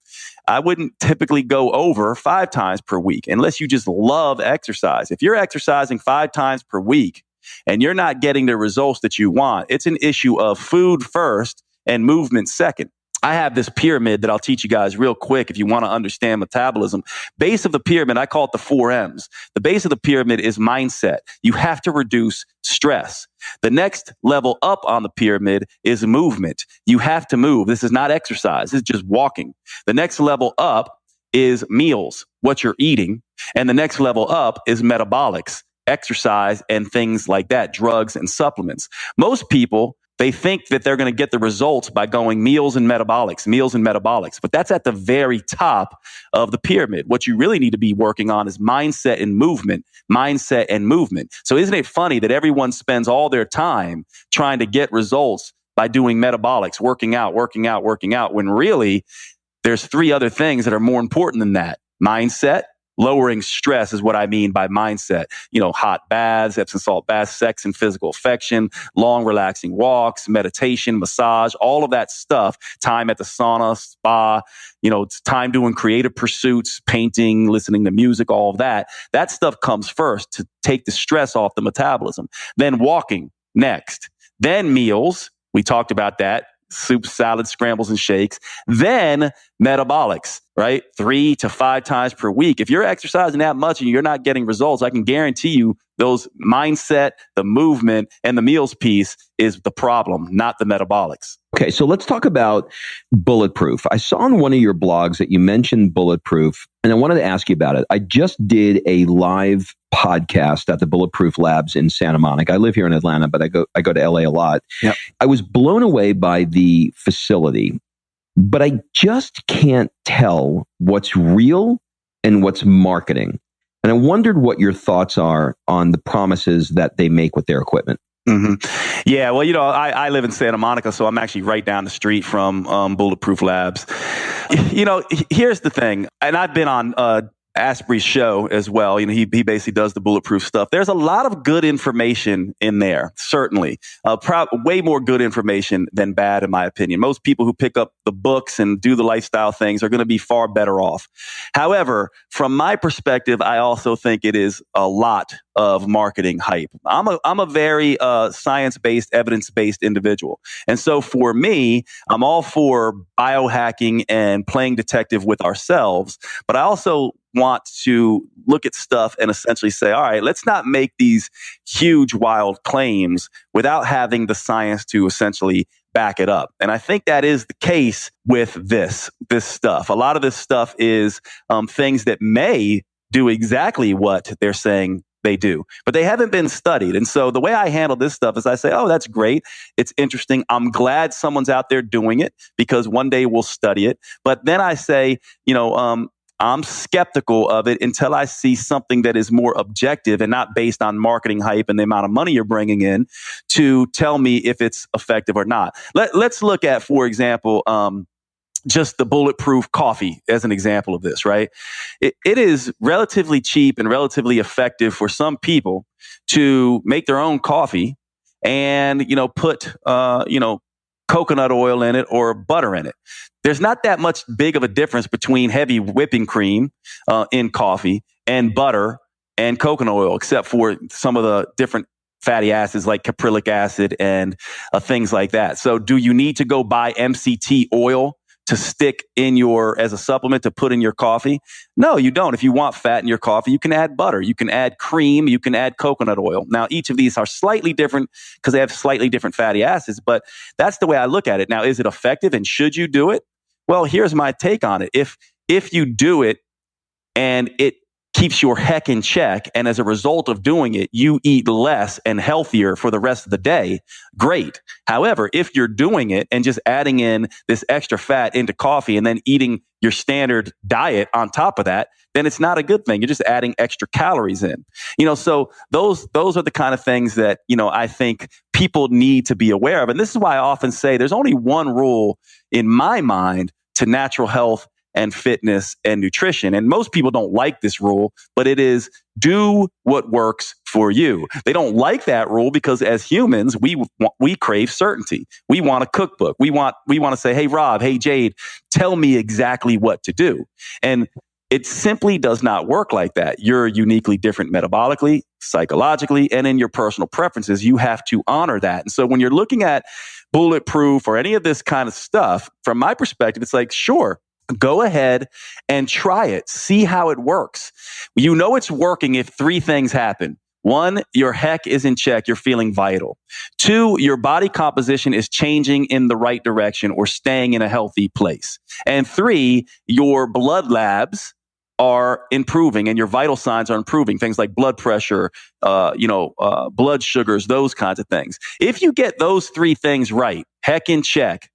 I wouldn't typically go over 5 times per week unless you just love exercise. If you're exercising 5 times per week and you're not getting the results that you want, it's an issue of food first and movement second. I have this pyramid that I'll teach you guys real quick if you want to understand metabolism. Base of the pyramid, I call it the 4 M's. The base of the pyramid is mindset. You have to reduce stress. The next level up on the pyramid is movement. You have to move. This is not exercise. This is just walking. The next level up is meals, what you're eating. And the next level up is metabolics, exercise and things like that, drugs and supplements. Most people, they think that they're going to get the results by going meals and metabolics. But that's at the very top of the pyramid. What you really need to be working on is mindset and movement. So isn't it funny that everyone spends all their time trying to get results by doing metabolics, working out, when really there's 3 other things that are more important than that. Mindset. Lowering stress is what I mean by mindset. Hot baths, Epsom salt baths, sex and physical affection, long relaxing walks, meditation, massage, all of that stuff, time at the sauna, spa, time doing creative pursuits, painting, listening to music, all of that. That stuff comes first to take the stress off the metabolism. Then walking next. Then meals. We talked about that. Soups, salads, scrambles, and shakes. Then metabolics, right? 3 to 5 times per week. If you're exercising that much and you're not getting results, I can guarantee you those mindset, the movement, and the meals piece is the problem, not the metabolics. Okay, so let's talk about Bulletproof. I saw on one of your blogs that you mentioned Bulletproof, and I wanted to ask you about it. I just did a live podcast at the Bulletproof Labs in Santa Monica. I live here in Atlanta, but I go to LA a lot. Yep. I was blown away by the facility, but I just can't tell what's real and what's marketing. And I wondered what your thoughts are on the promises that they make with their equipment. Mm-hmm. Yeah, well, I live in Santa Monica, so I'm actually right down the street from Bulletproof Labs. Here's the thing, and I've been on Asprey's show as well. He basically does the Bulletproof stuff. There's a lot of good information in there, certainly. Way more good information than bad, in my opinion. Most people who pick up the books and do the lifestyle things are going to be far better off. However, from my perspective, I also think it is a lot of marketing hype. I'm a very science-based, evidence-based individual. And so for me, I'm all for biohacking and playing detective with ourselves, but I also want to look at stuff and essentially say, all right, let's not make these huge, wild claims without having the science to essentially back it up. And I think that is the case with this stuff. A lot of this stuff is things that may do exactly what they're saying they do, but they haven't been studied. And so the way I handle this stuff is I say, oh, that's great. It's interesting. I'm glad someone's out there doing it because one day we'll study it. But then I say, I'm skeptical of it until I see something that is more objective and not based on marketing hype and the amount of money you're bringing in to tell me if it's effective or not. Let's look at, for example, just the Bulletproof Coffee as an example of this, right? It is relatively cheap and relatively effective for some people to make their own coffee and, put, coconut oil in it or butter in it. There's not that much big of a difference between heavy whipping cream in coffee and butter and coconut oil, except for some of the different fatty acids like caprylic acid and things like that. So do you need to go buy MCT oil to stick in as a supplement to put in your coffee? No, you don't. If you want fat in your coffee, you can add butter, you can add cream, you can add coconut oil. Now, each of these are slightly different because they have slightly different fatty acids, but that's the way I look at it. Now, is it effective and should you do it? Well, here's my take on it. If you do it and it keeps your heck in check, and as a result of doing it, you eat less and healthier for the rest of the day, great. However, if you're doing it and just adding in this extra fat into coffee and then eating your standard diet on top of that, then it's not a good thing. You're just adding extra calories in. So those are the kind of things that, I think people need to be aware of. And this is why I often say there's only one rule in my mind to natural health and fitness and nutrition. And most people don't like this rule, but it is do what works for you. They don't like that rule because as humans, we crave certainty. We want a cookbook. We want to say, hey, Rob, hey, Jade, tell me exactly what to do. And it simply does not work like that. You're uniquely different metabolically, psychologically, and in your personal preferences. You have to honor that. And so when you're looking at Bulletproof or any of this kind of stuff, from my perspective, it's like, sure, go ahead and try it. See how it works. You know it's working if three things happen. One, your heck is in check. You're feeling vital. Two, your body composition is changing in the right direction or staying in a healthy place. And three, your blood labs are improving and your vital signs are improving. Things like blood pressure, blood sugars, those kinds of things. If you get those three things right, heck in check,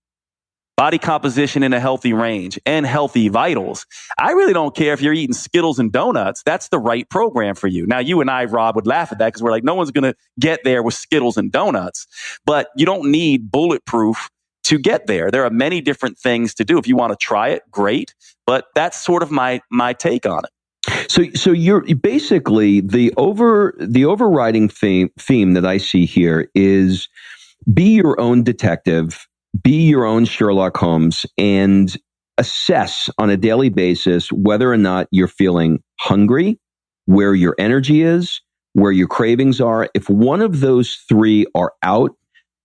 body composition in a healthy range, and healthy vitals, I really don't care if you're eating Skittles and donuts. That's the right program for you. Now, you and I, Rob, would laugh at that because we're like, no one's going to get there with Skittles and donuts. But you don't need Bulletproof to get there. There are many different things to do. If you want to try it, great. But that's sort of my take on it. So you're basically the overriding theme that I see here is be your own detective, be your own Sherlock Holmes, and assess on a daily basis whether or not you're feeling hungry, where your energy is, where your cravings are. If one of those three are out,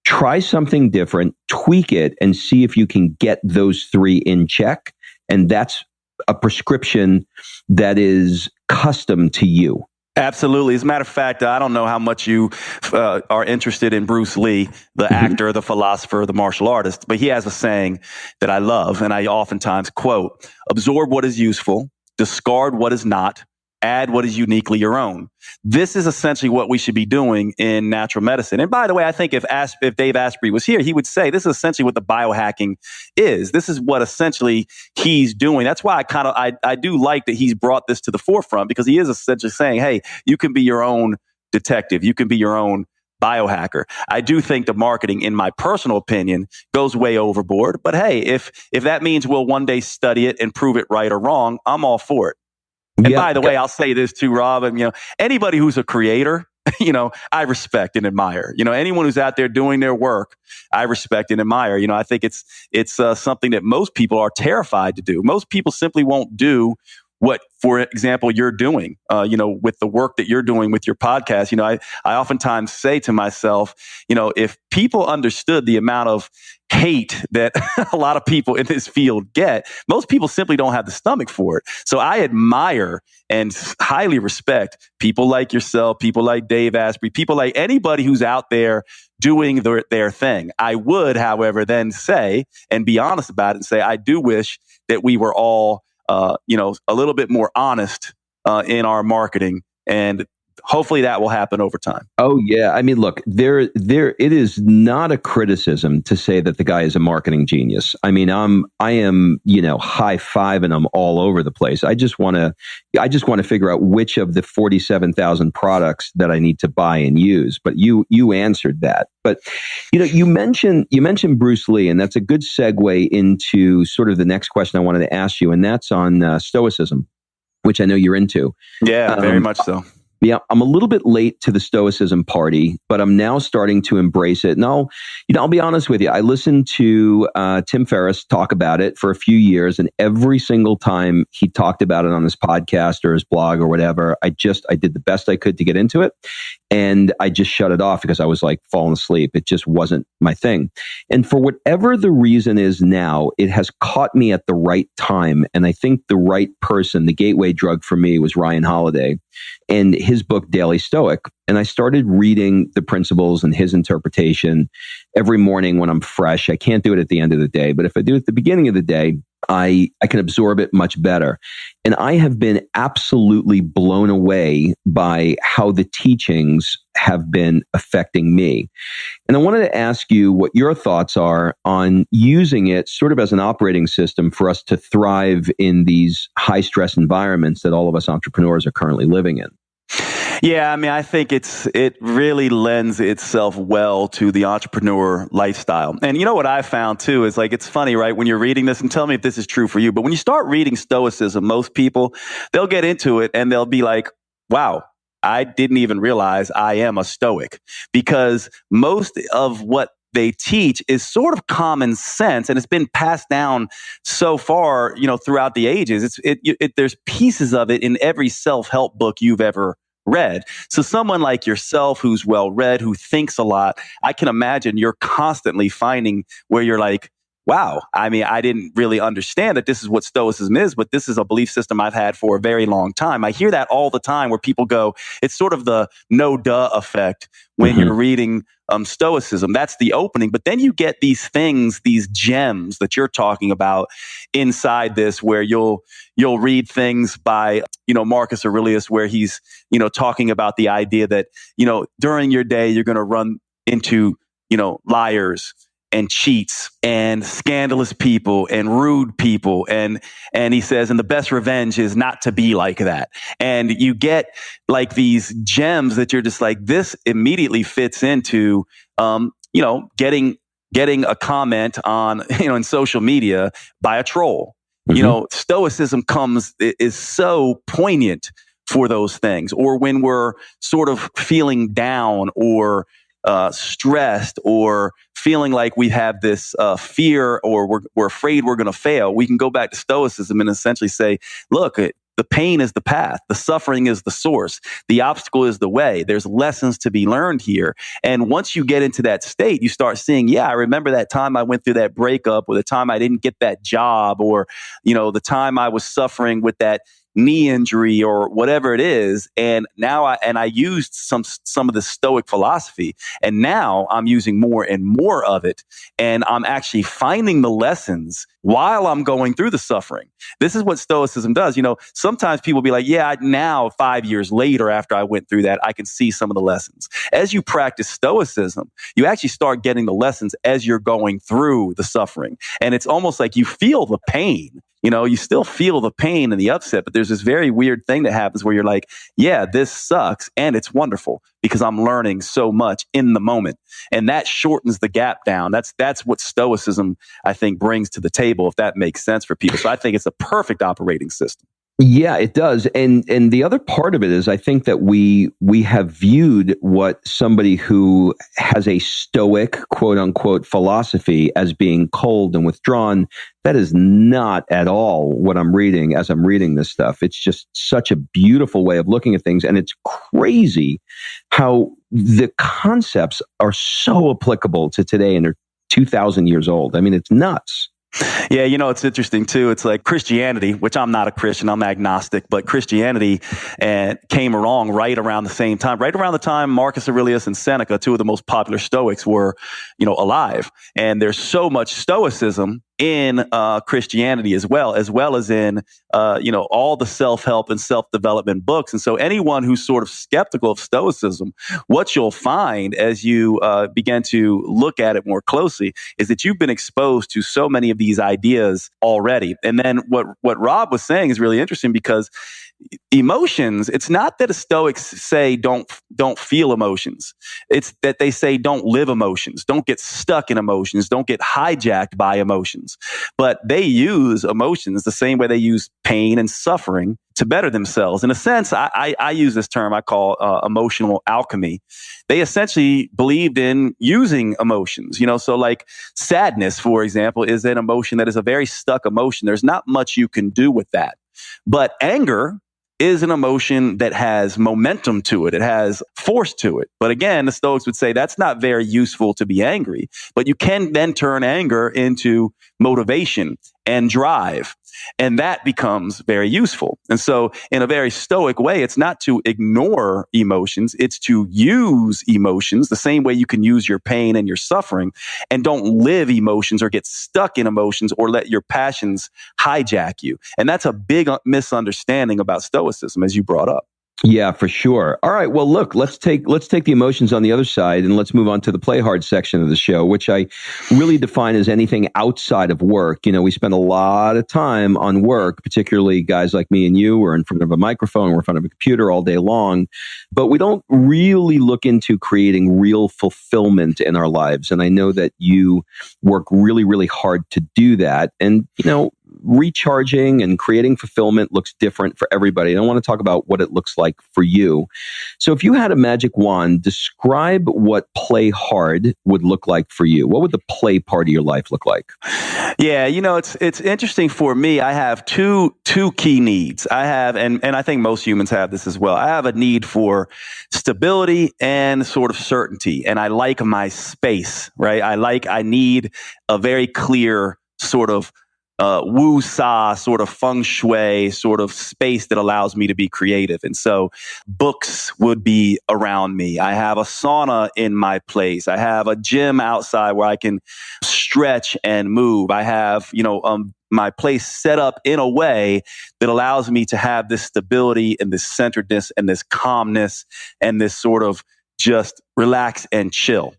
try something different, tweak it, and see if you can get those three in check. And that's a prescription that is custom to you. Absolutely. As a matter of fact, I don't know how much you are interested in Bruce Lee, the actor, the philosopher, the martial artist, but he has a saying that I love, and I oftentimes quote, absorb what is useful, discard what is not, add what is uniquely your own. This is essentially what we should be doing in natural medicine. And by the way, I think if Dave Asprey was here, he would say this is essentially what the biohacking is. This is what essentially he's doing. That's why I do like that he's brought this to the forefront, because he is essentially saying, hey, you can be your own detective. You can be your own biohacker. I do think the marketing, in my personal opinion, goes way overboard. But hey, if that means we'll one day study it and prove it right or wrong, I'm all for it. And by the way, I'll say this too, Rob, and anybody who's a creator, I respect and admire. Anyone who's out there doing their work, I respect and admire. I think it's something that most people are terrified to do. Most people simply won't do what, for example, you're doing, with the work that you're doing with your podcast. I oftentimes say to myself, if people understood the amount of hate that a lot of people in this field get, most people simply don't have the stomach for it. So I admire and highly respect people like yourself, people like Dave Asprey, people like anybody who's out there doing their thing. I would, however, then say and be honest about it and say, I do wish that we were all a little bit more honest in our marketing, and hopefully that will happen over time. Oh yeah, I mean, look, it is not a criticism to say that the guy is a marketing genius. I mean, I am high-fiving him all over the place. I just want to figure out which of the 47,000 products that I need to buy and use. But you answered that. But you mentioned Bruce Lee, and that's a good segue into sort of the next question I wanted to ask you, and that's on Stoicism, which I know you're into. Yeah, very much so. Yeah, I'm a little bit late to the Stoicism party, but I'm now starting to embrace it. And I'll be honest with you. I listened to Tim Ferriss talk about it for a few years, and every single time he talked about it on his podcast or his blog or whatever, I did the best I could to get into it, and I just shut it off because I was like falling asleep. It just wasn't my thing. And for whatever the reason is now, it has caught me at the right time. And I think the right person, the gateway drug for me, was Ryan Holiday and his book, Daily Stoic. And I started reading the principles and his interpretation every morning when I'm fresh. I can't do it at the end of the day, but if I do it at the beginning of the day, I can absorb it much better. And I have been absolutely blown away by how the teachings have been affecting me. And I wanted to ask you what your thoughts are on using it sort of as an operating system for us to thrive in these high stress environments that all of us entrepreneurs are currently living in. Yeah, I mean, I think it really lends itself well to the entrepreneur lifestyle. And you know what I found too is like, it's funny, right? When you're reading this, and tell me if this is true for you, but when you start reading Stoicism, most people, they'll get into it and they'll be like, wow, I didn't even realize I am a Stoic, because most of what they teach is sort of common sense, and it's been passed down so far, throughout the ages. There's pieces of it in every self-help book you've ever read. So someone like yourself who's well read, who thinks a lot, I can imagine you're constantly finding where you're like, wow, I mean, I didn't really understand that this is what Stoicism is, but this is a belief system I've had for a very long time. I hear that all the time where people go, it's sort of the no duh effect when you're reading Stoicism. That's the opening. But then you get these things, these gems that you're talking about inside this, where you'll read things by, Marcus Aurelius, where he's, talking about the idea that, during your day, you're going to run into, liars and cheats and scandalous people and rude people. And he says, and the best revenge is not to be like that. And you get like these gems that you're just like, this immediately fits into, getting a comment on, in social media by a troll. Stoicism is so poignant for those things. Or when we're sort of feeling down or stressed, or feeling like we have this fear, or we're afraid we're going to fail, we can go back to Stoicism and essentially say, look, the pain is the path, the suffering is the source, the obstacle is the way. There's lessons to be learned here. And once you get into that state, you start seeing, I remember that time I went through that breakup, or the time I didn't get that job, or, the time I was suffering with that knee injury or whatever it is. And now I used some of the Stoic philosophy, and now I'm using more and more of it. And I'm actually finding the lessons while I'm going through the suffering. This is what Stoicism does. Sometimes people be like, now 5 years later, after I went through that, I can see some of the lessons. As you practice Stoicism, you actually start getting the lessons as you're going through the suffering. And it's almost like you feel the pain. You still feel the pain and the upset, but there's this very weird thing that happens where you're like, this sucks, and it's wonderful because I'm learning so much in the moment. And that shortens the gap down. That's what Stoicism, I think, brings to the table, if that makes sense for people. So I think it's a perfect operating system. Yeah, it does. And the other part of it is, I think that we have viewed what somebody who has a Stoic, quote unquote, philosophy as being cold and withdrawn. That is not at all what I'm reading as I'm reading this stuff. It's just such a beautiful way of looking at things. And it's crazy how the concepts are so applicable to today, and they're 2,000 years old. I mean, it's nuts. Yeah, it's interesting too. It's like Christianity, which I'm not a Christian, I'm agnostic, but Christianity came along right around the same time, right around the time Marcus Aurelius and Seneca, two of the most popular Stoics, were, alive. And there's so much Stoicism in Christianity as well as in, all the self-help and self-development books. And so anyone who's sort of skeptical of Stoicism, what you'll find as you begin to look at it more closely is that you've been exposed to so many of these ideas already. And then what Rob was saying is really interesting, because emotions, it's not that the Stoics say don't feel emotions. It's that they say don't live emotions, don't get stuck in emotions, don't get hijacked by emotions. But they use emotions the same way they use pain and suffering to better themselves. In a sense, I use this term I call emotional alchemy. They essentially believed in using emotions, so like sadness, for example, is an emotion that is a very stuck emotion. There's not much you can do with that. But anger is an emotion that has momentum to it. It has force to it. But again, the Stoics would say that's not very useful to be angry. But you can then turn anger into motivation and drive. And that becomes very useful. And so in a very Stoic way, it's not to ignore emotions. It's to use emotions the same way you can use your pain and your suffering, and don't live emotions or get stuck in emotions or let your passions hijack you. And that's a big misunderstanding about Stoicism, as you brought up. Yeah, for sure. All right. Well, look, let's take the emotions on the other side and let's move on to the play hard section of the show, which I really define as anything outside of work. We spend a lot of time on work, particularly guys like me and you. We're in front of a microphone, we're in front of a computer all day long, but we don't really look into creating real fulfillment in our lives. And I know that you work really, really hard to do that. And, recharging and creating fulfillment looks different for everybody. And I want to talk about what it looks like for you. So if you had a magic wand, describe what play hard would look like for you. What would the play part of your life look like? Yeah, it's interesting for me. I have two key needs. I have, and I think most humans have this as well. I have a need for stability and sort of certainty, and I like my space, right? I need a very clear sort of woo-sa, sort of feng shui, sort of space that allows me to be creative. And so books would be around me. I have a sauna in my place. I have a gym outside where I can stretch and move. I have, my place set up in a way that allows me to have this stability and this centeredness and this calmness and this sort of just relax and chill.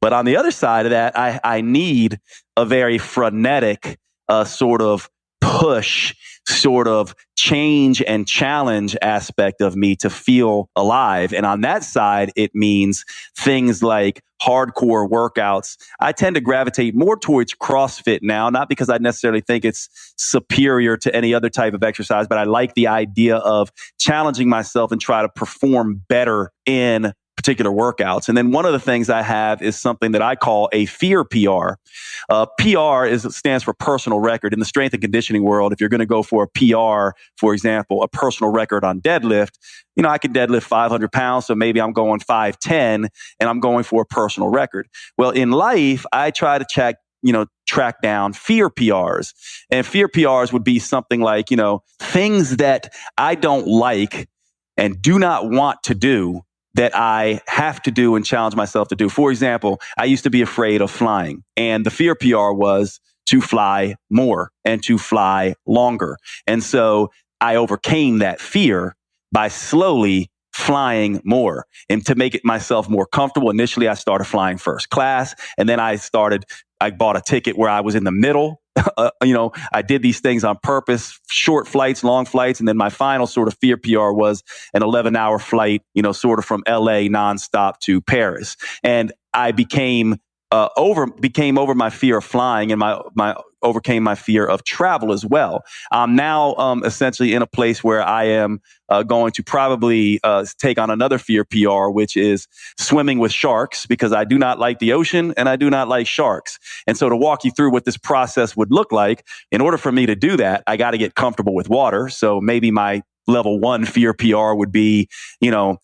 But on the other side of that, I need a very frenetic sort of push, sort of change and challenge aspect of me to feel alive. And on that side, it means things like hardcore workouts. I tend to gravitate more towards CrossFit now, not because I necessarily think it's superior to any other type of exercise, but I like the idea of challenging myself and try to perform better in particular workouts. And then one of the things I have is something that I call a fear PR. PR stands for personal record. In the strength and conditioning world, if you're going to go for a PR, for example, a personal record on deadlift, I can deadlift 500 pounds, so maybe I'm going 510 and I'm going for a personal record. Well, in life, I try to track down fear PRs. And fear PRs would be something like, things that I don't like and do not want to do that I have to do and challenge myself to do. For example, I used to be afraid of flying, and the fear PR was to fly more and to fly longer. And so I overcame that fear by slowly flying more. And to make it myself more comfortable, initially I started flying first class, and then I bought a ticket where I was in the middle. I did these things on purpose, short flights, long flights. And then my final sort of fear PR was an 11-hour flight, sort of from LA nonstop to Paris. And I became over my fear of flying, and my overcame my fear of travel as well. I'm now essentially in a place where I am going to probably take on another fear PR, which is swimming with sharks, because I do not like the ocean and I do not like sharks. And so to walk you through what this process would look like, in order for me to do that, I got to get comfortable with water. So maybe my level 1 fear PR would be, learn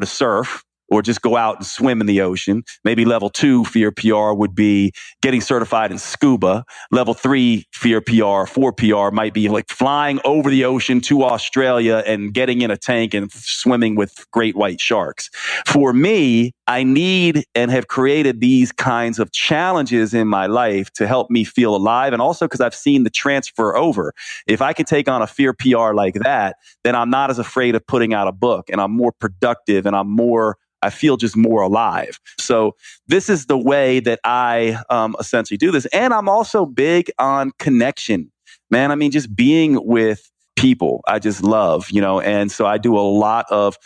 to surf, or just go out and swim in the ocean. Maybe level 2 fear PR would be getting certified in scuba. Level 3 fear PR, 4 PR might be like flying over the ocean to Australia and getting in a tank and swimming with great white sharks. For me, I need and have created these kinds of challenges in my life to help me feel alive. And also because I've seen the transfer over. If I can take on a fear PR like that, then I'm not as afraid of putting out a book, and I'm more productive, and I feel just more alive. So this is the way that I essentially do this. And I'm also big on connection, man. I mean, just being with people, I just love, and so I do a lot of,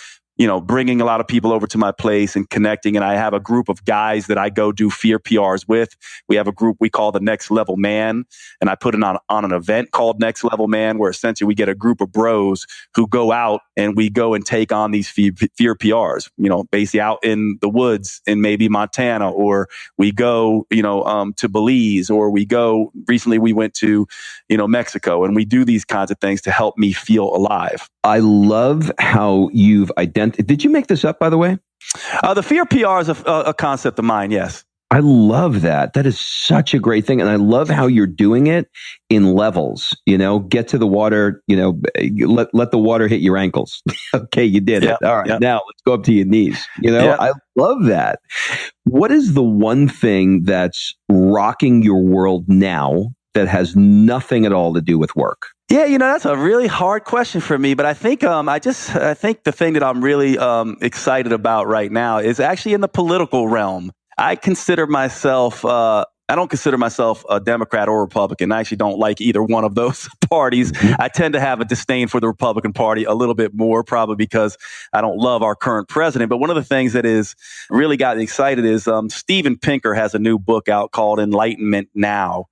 bringing a lot of people over to my place and connecting. And I have a group of guys that I go do fear PRs with. We have a group we call the Next Level Man. And I put it on an event called Next Level Man, where essentially we get a group of bros who go out and we go and take on these fear PRs, basically out in the woods in maybe Montana, or we go, to Belize, or recently we went to, Mexico, and we do these kinds of things to help me feel alive. I love how you've identified. Did you make this up, by the way? The fear PR is a concept of mine, yes. I love that. That is such a great thing. And I love how you're doing it in levels, get to the water, let the water hit your ankles. Okay, you did it. All right, now let's go up to your knees. I love that. What is the one thing that's rocking your world now that has nothing at all to do with work? Yeah, that's a really hard question for me, but I think I think the thing that I'm really excited about right now is actually in the political realm. I consider myself I don't consider myself a Democrat or Republican. I actually don't like either one of those parties. Mhm. I tend to have a disdain for the Republican Party a little bit more, probably because I don't love our current president. But one of the things that is really got me excited is Steven Pinker has a new book out called Enlightenment Now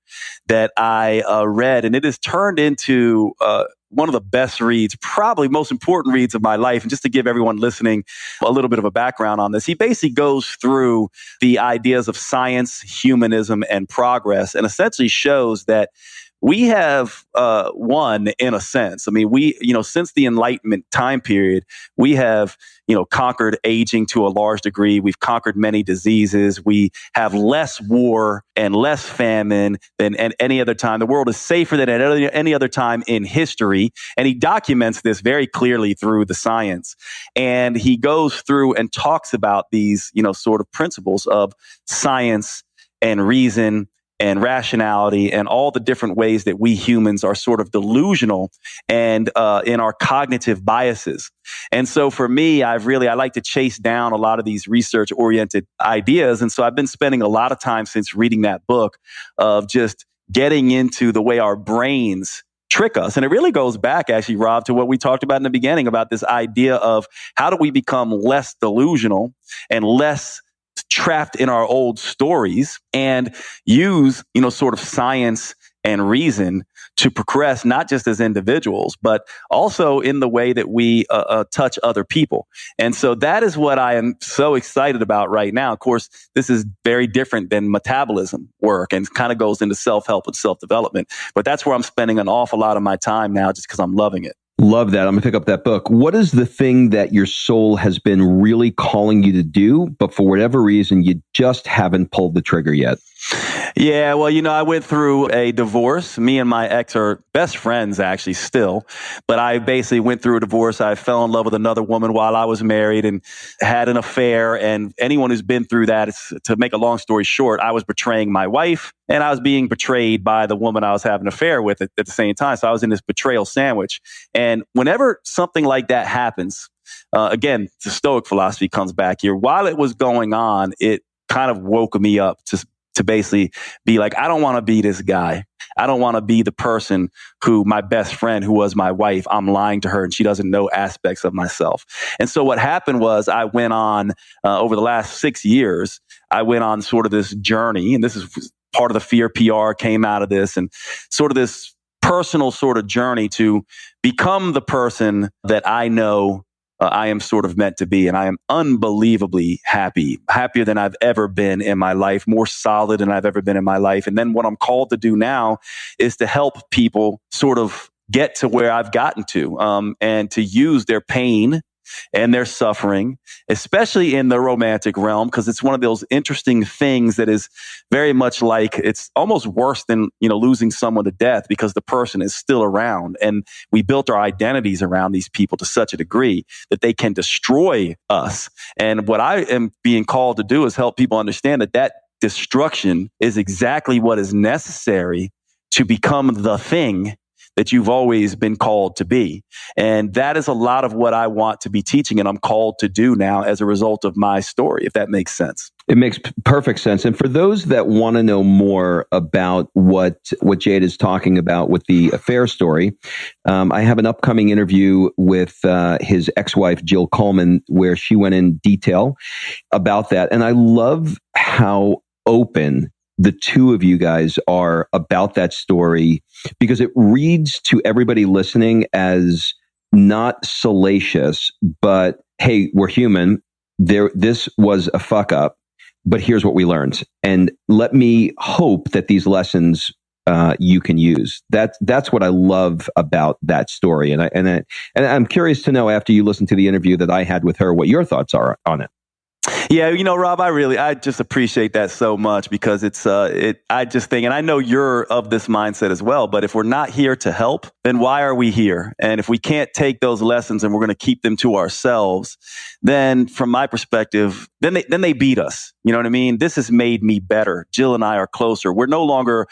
that I read, and it has turned into one of the best reads, probably most important reads of my life. And just to give everyone listening a little bit of a background on this, he basically goes through the ideas of science, humanism, and progress, and essentially shows that we have won in a sense. I mean, since the Enlightenment time period, we have, conquered aging to a large degree. We've conquered many diseases. We have less war and less famine than at any other time. The world is safer than at any other time in history. And he documents this very clearly through the science. And he goes through and talks about these, sort of principles of science and reason and rationality and all the different ways that we humans are sort of delusional and in our cognitive biases. And so for me, I like to chase down a lot of these research-oriented ideas. And so I've been spending a lot of time since reading that book of just getting into the way our brains trick us. And it really goes back, actually, Rob, to what we talked about in the beginning about this idea of how do we become less delusional and less trapped in our old stories and use, sort of science and reason to progress, not just as individuals, but also in the way that we touch other people. And so that is what I am so excited about right now. Of course, this is very different than metabolism work and kind of goes into self-help and self-development. But that's where I'm spending an awful lot of my time now just because I'm loving it. Love that. I'm going to pick up that book. What is the thing that your soul has been really calling you to do, but for whatever reason, you just haven't pulled the trigger yet? Yeah, well, I went through a divorce. Me and my ex are best friends, actually, still. But I basically went through a divorce. I fell in love with another woman while I was married and had an affair. And anyone who's been through that, to make a long story short, I was betraying my wife and I was being betrayed by the woman I was having an affair with at the same time. So I was in this betrayal sandwich. And whenever something like that happens, again, the Stoic philosophy comes back here. While it was going on, it kind of woke me up to basically be like, I don't want to be this guy. I don't want to be the person who my best friend, who was my wife, I'm lying to her and she doesn't know aspects of myself. And so what happened was I went on, over the last 6 years, I went on sort of this journey, and this is part of the Fear PR came out of this, and sort of this personal sort of journey to become the person that I know I am sort of meant to be. And I am unbelievably happy, happier than I've ever been in my life, more solid than I've ever been in my life. And then what I'm called to do now is to help people sort of get to where I've gotten to, and to use their pain and their suffering, especially in the romantic realm, because it's one of those interesting things that is very much like, it's almost worse than, losing someone to death, because the person is still around. And we built our identities around these people to such a degree that they can destroy us. And what I am being called to do is help people understand that destruction is exactly what is necessary to become the thing that you've always been called to be. And that is a lot of what I want to be teaching and I'm called to do now as a result of my story, if that makes sense. It makes perfect sense. And for those that want to know more about what Jade is talking about with the affair story, I have an upcoming interview with his ex-wife, Jill Coleman, where she went in detail about that. And I love how open the two of you guys are about that story, because it reads to everybody listening as not salacious, but hey, we're human. This was a fuck up, but here's what we learned. And let me hope that these lessons you can use. That's what I love about that story. And I'm curious to know, after you listen to the interview that I had with her, what your thoughts are on it. Yeah, Rob, I just appreciate that so much because I just think, and I know you're of this mindset as well, but if we're not here to help, then why are we here? And if we can't take those lessons and we're going to keep them to ourselves, then from my perspective, then they beat us. You know what I mean? This has made me better. Jill and I are closer. We're no longer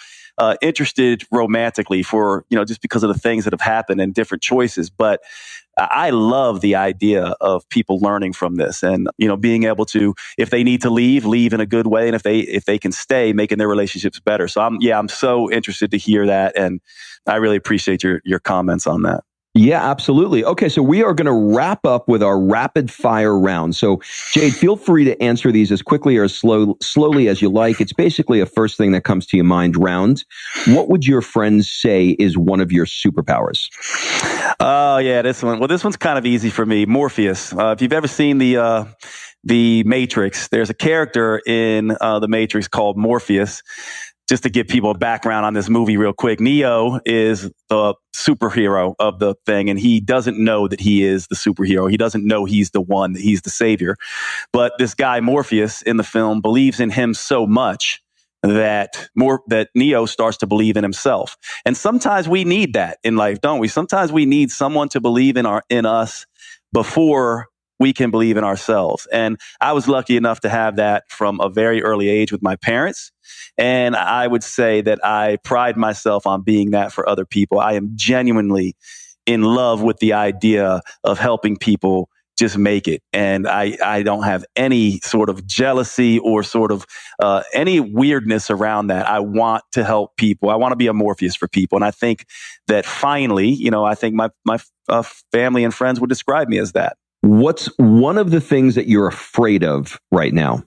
interested romantically for, just because of the things that have happened and different choices. But I love the idea of people learning from this and, being able to, if they need to leave in a good way. And if they can stay, making their relationships better. So I'm so interested to hear that. And I really appreciate your comments on that. Yeah, absolutely. Okay, so we are going to wrap up with our rapid fire round. So, Jade, feel free to answer these as quickly or as slowly as you like. It's basically a first thing that comes to your mind round. What would your friends say is one of your superpowers? Oh, yeah, this one. Well, this one's kind of easy for me. Morpheus. If you've ever seen the Matrix, there's a character in the Matrix called Morpheus. Just to give people a background on this movie real quick, Neo is the superhero of the thing, and he doesn't know that he is the superhero. He doesn't know he's the one, that he's the savior. But this guy, Morpheus, in the film, believes in him so much that Neo starts to believe in himself. And sometimes we need that in life, don't we? Sometimes we need someone to believe in us before we can believe in ourselves. And I was lucky enough to have that from a very early age with my parents. And I would say that I pride myself on being that for other people. I am genuinely in love with the idea of helping people just make it. And I don't have any sort of jealousy or sort of any weirdness around that. I want to help people. I want to be a Morpheus for people. And I think that finally, I think my family and friends would describe me as that. What's one of the things that you're afraid of right now?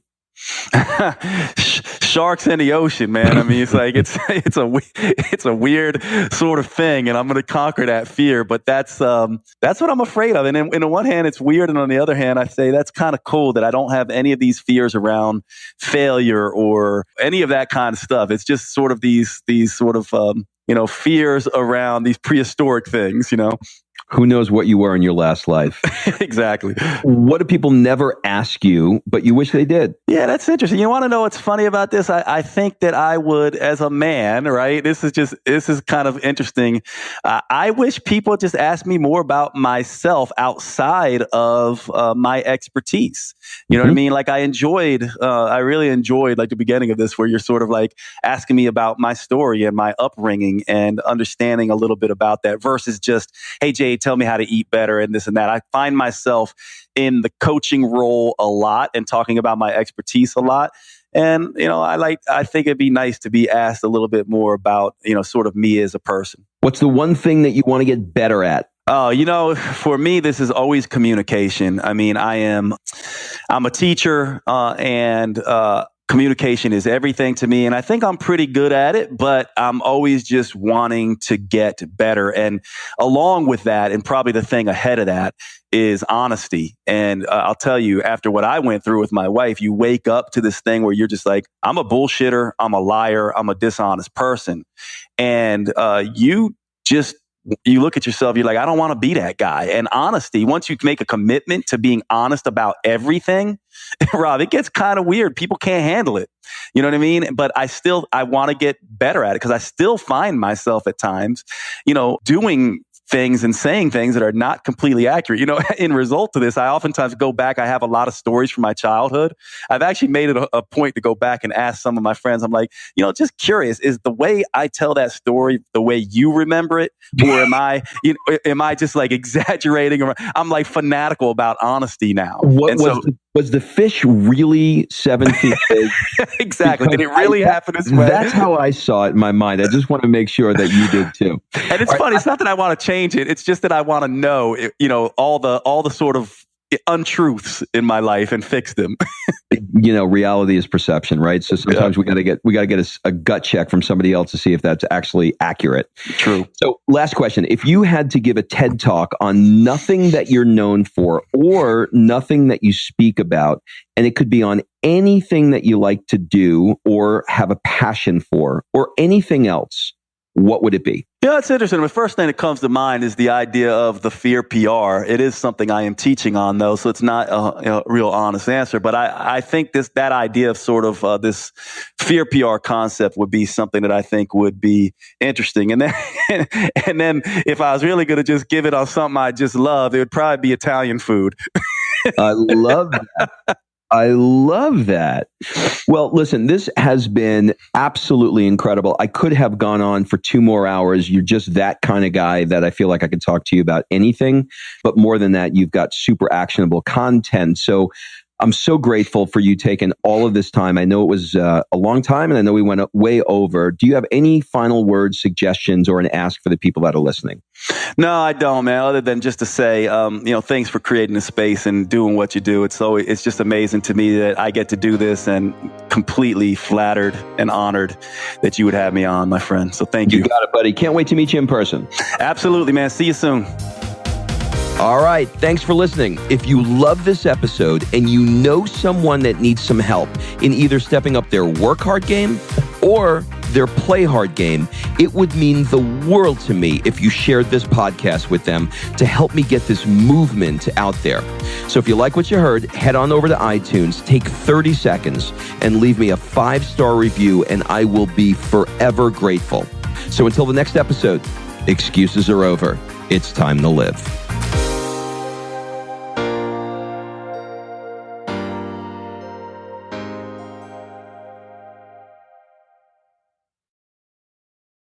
Sharks in the ocean, man. I mean, it's like it's a weird sort of thing, and I'm going to conquer that fear. But that's what I'm afraid of. And on the one hand, it's weird, and on the other hand, I say that's kind of cool that I don't have any of these fears around failure or any of that kind of stuff. It's just sort of these sort of fears around these prehistoric things. Who knows what you were in your last life? Exactly. What do people never ask you, but you wish they did? Yeah, that's interesting. You want to know what's funny about this? I think that I would, as a man, right? This is kind of interesting. I wish people just asked me more about myself outside of my expertise. You know what I mean? Like I really enjoyed like the beginning of this where you're sort of like asking me about my story and my upbringing and understanding a little bit about that versus just, hey, Jade, tell me how to eat better and this and that. I find myself in the coaching role a lot and talking about my expertise a lot. And, I think it'd be nice to be asked a little bit more about, sort of me as a person. What's the one thing that you want to get better at? Oh, for me, this is always communication. I mean, I'm a teacher, and communication is everything to me. And I think I'm pretty good at it, but I'm always just wanting to get better. And along with that, and probably the thing ahead of that, is honesty. And I'll tell you, after what I went through with my wife, you wake up to this thing where you're just like, I'm a bullshitter, I'm a liar, I'm a dishonest person. And you look at yourself, you're like, I don't want to be that guy. And honesty, once you make a commitment to being honest about everything, Rob, it gets kind of weird. People can't handle it. You know what I mean? But I want to get better at it because I still find myself at times, doing things and saying things that are not completely accurate. In result to this, I oftentimes go back. I have a lot of stories from my childhood. I've actually made it a point to go back and ask some of my friends. I'm like, just curious, is the way I tell that story the way you remember it? Or am I just like exaggerating? Or I'm like fanatical about honesty now. Was the fish really 7 feet big? Exactly. Did it really happen this way? That's how I saw it in my mind. I just want to make sure that you did too. And it's funny. It's not that I want to change it. It's just that I want to know, all the sort of untruths in my life and fix them. Reality is perception, right? So sometimes we got to get a gut check from somebody else to see if that's actually accurate. True. So last question. If you had to give a TED talk on nothing that you're known for or nothing that you speak about, and it could be on anything that you like to do or have a passion for or anything else, what would it be? Yeah, it's interesting. The first thing that comes to mind is the idea of the fear PR. It is something I am teaching on, though, so it's not a real honest answer. But I think that idea of sort of this fear PR concept would be something that I think would be interesting. And then, and then if I was really going to just give it on something I just love, it would probably be Italian food. I love that. I love that. Well, listen, this has been absolutely incredible. I could have gone on for 2 more hours. You're just that kind of guy that I feel like I could talk to you about anything. But more than that, you've got super actionable content. So I'm so grateful for you taking all of this time. I know it was a long time, and I know we went way over. Do you have any final words, suggestions, or an ask for the people that are listening? No, I don't, man. Other than just to say, thanks for creating a space and doing what you do. It's just amazing to me that I get to do this, and completely flattered and honored that you would have me on, my friend. So thank you. You got it, buddy. Can't wait to meet you in person. Absolutely, man. See you soon. All right. Thanks for listening. If you love this episode and you know someone that needs some help in either stepping up their work hard game or their play hard game, it would mean the world to me if you shared this podcast with them to help me get this movement out there. So if you like what you heard, head on over to iTunes, take 30 seconds and leave me a 5-star review, and I will be forever grateful. So until the next episode, excuses are over. It's time to live.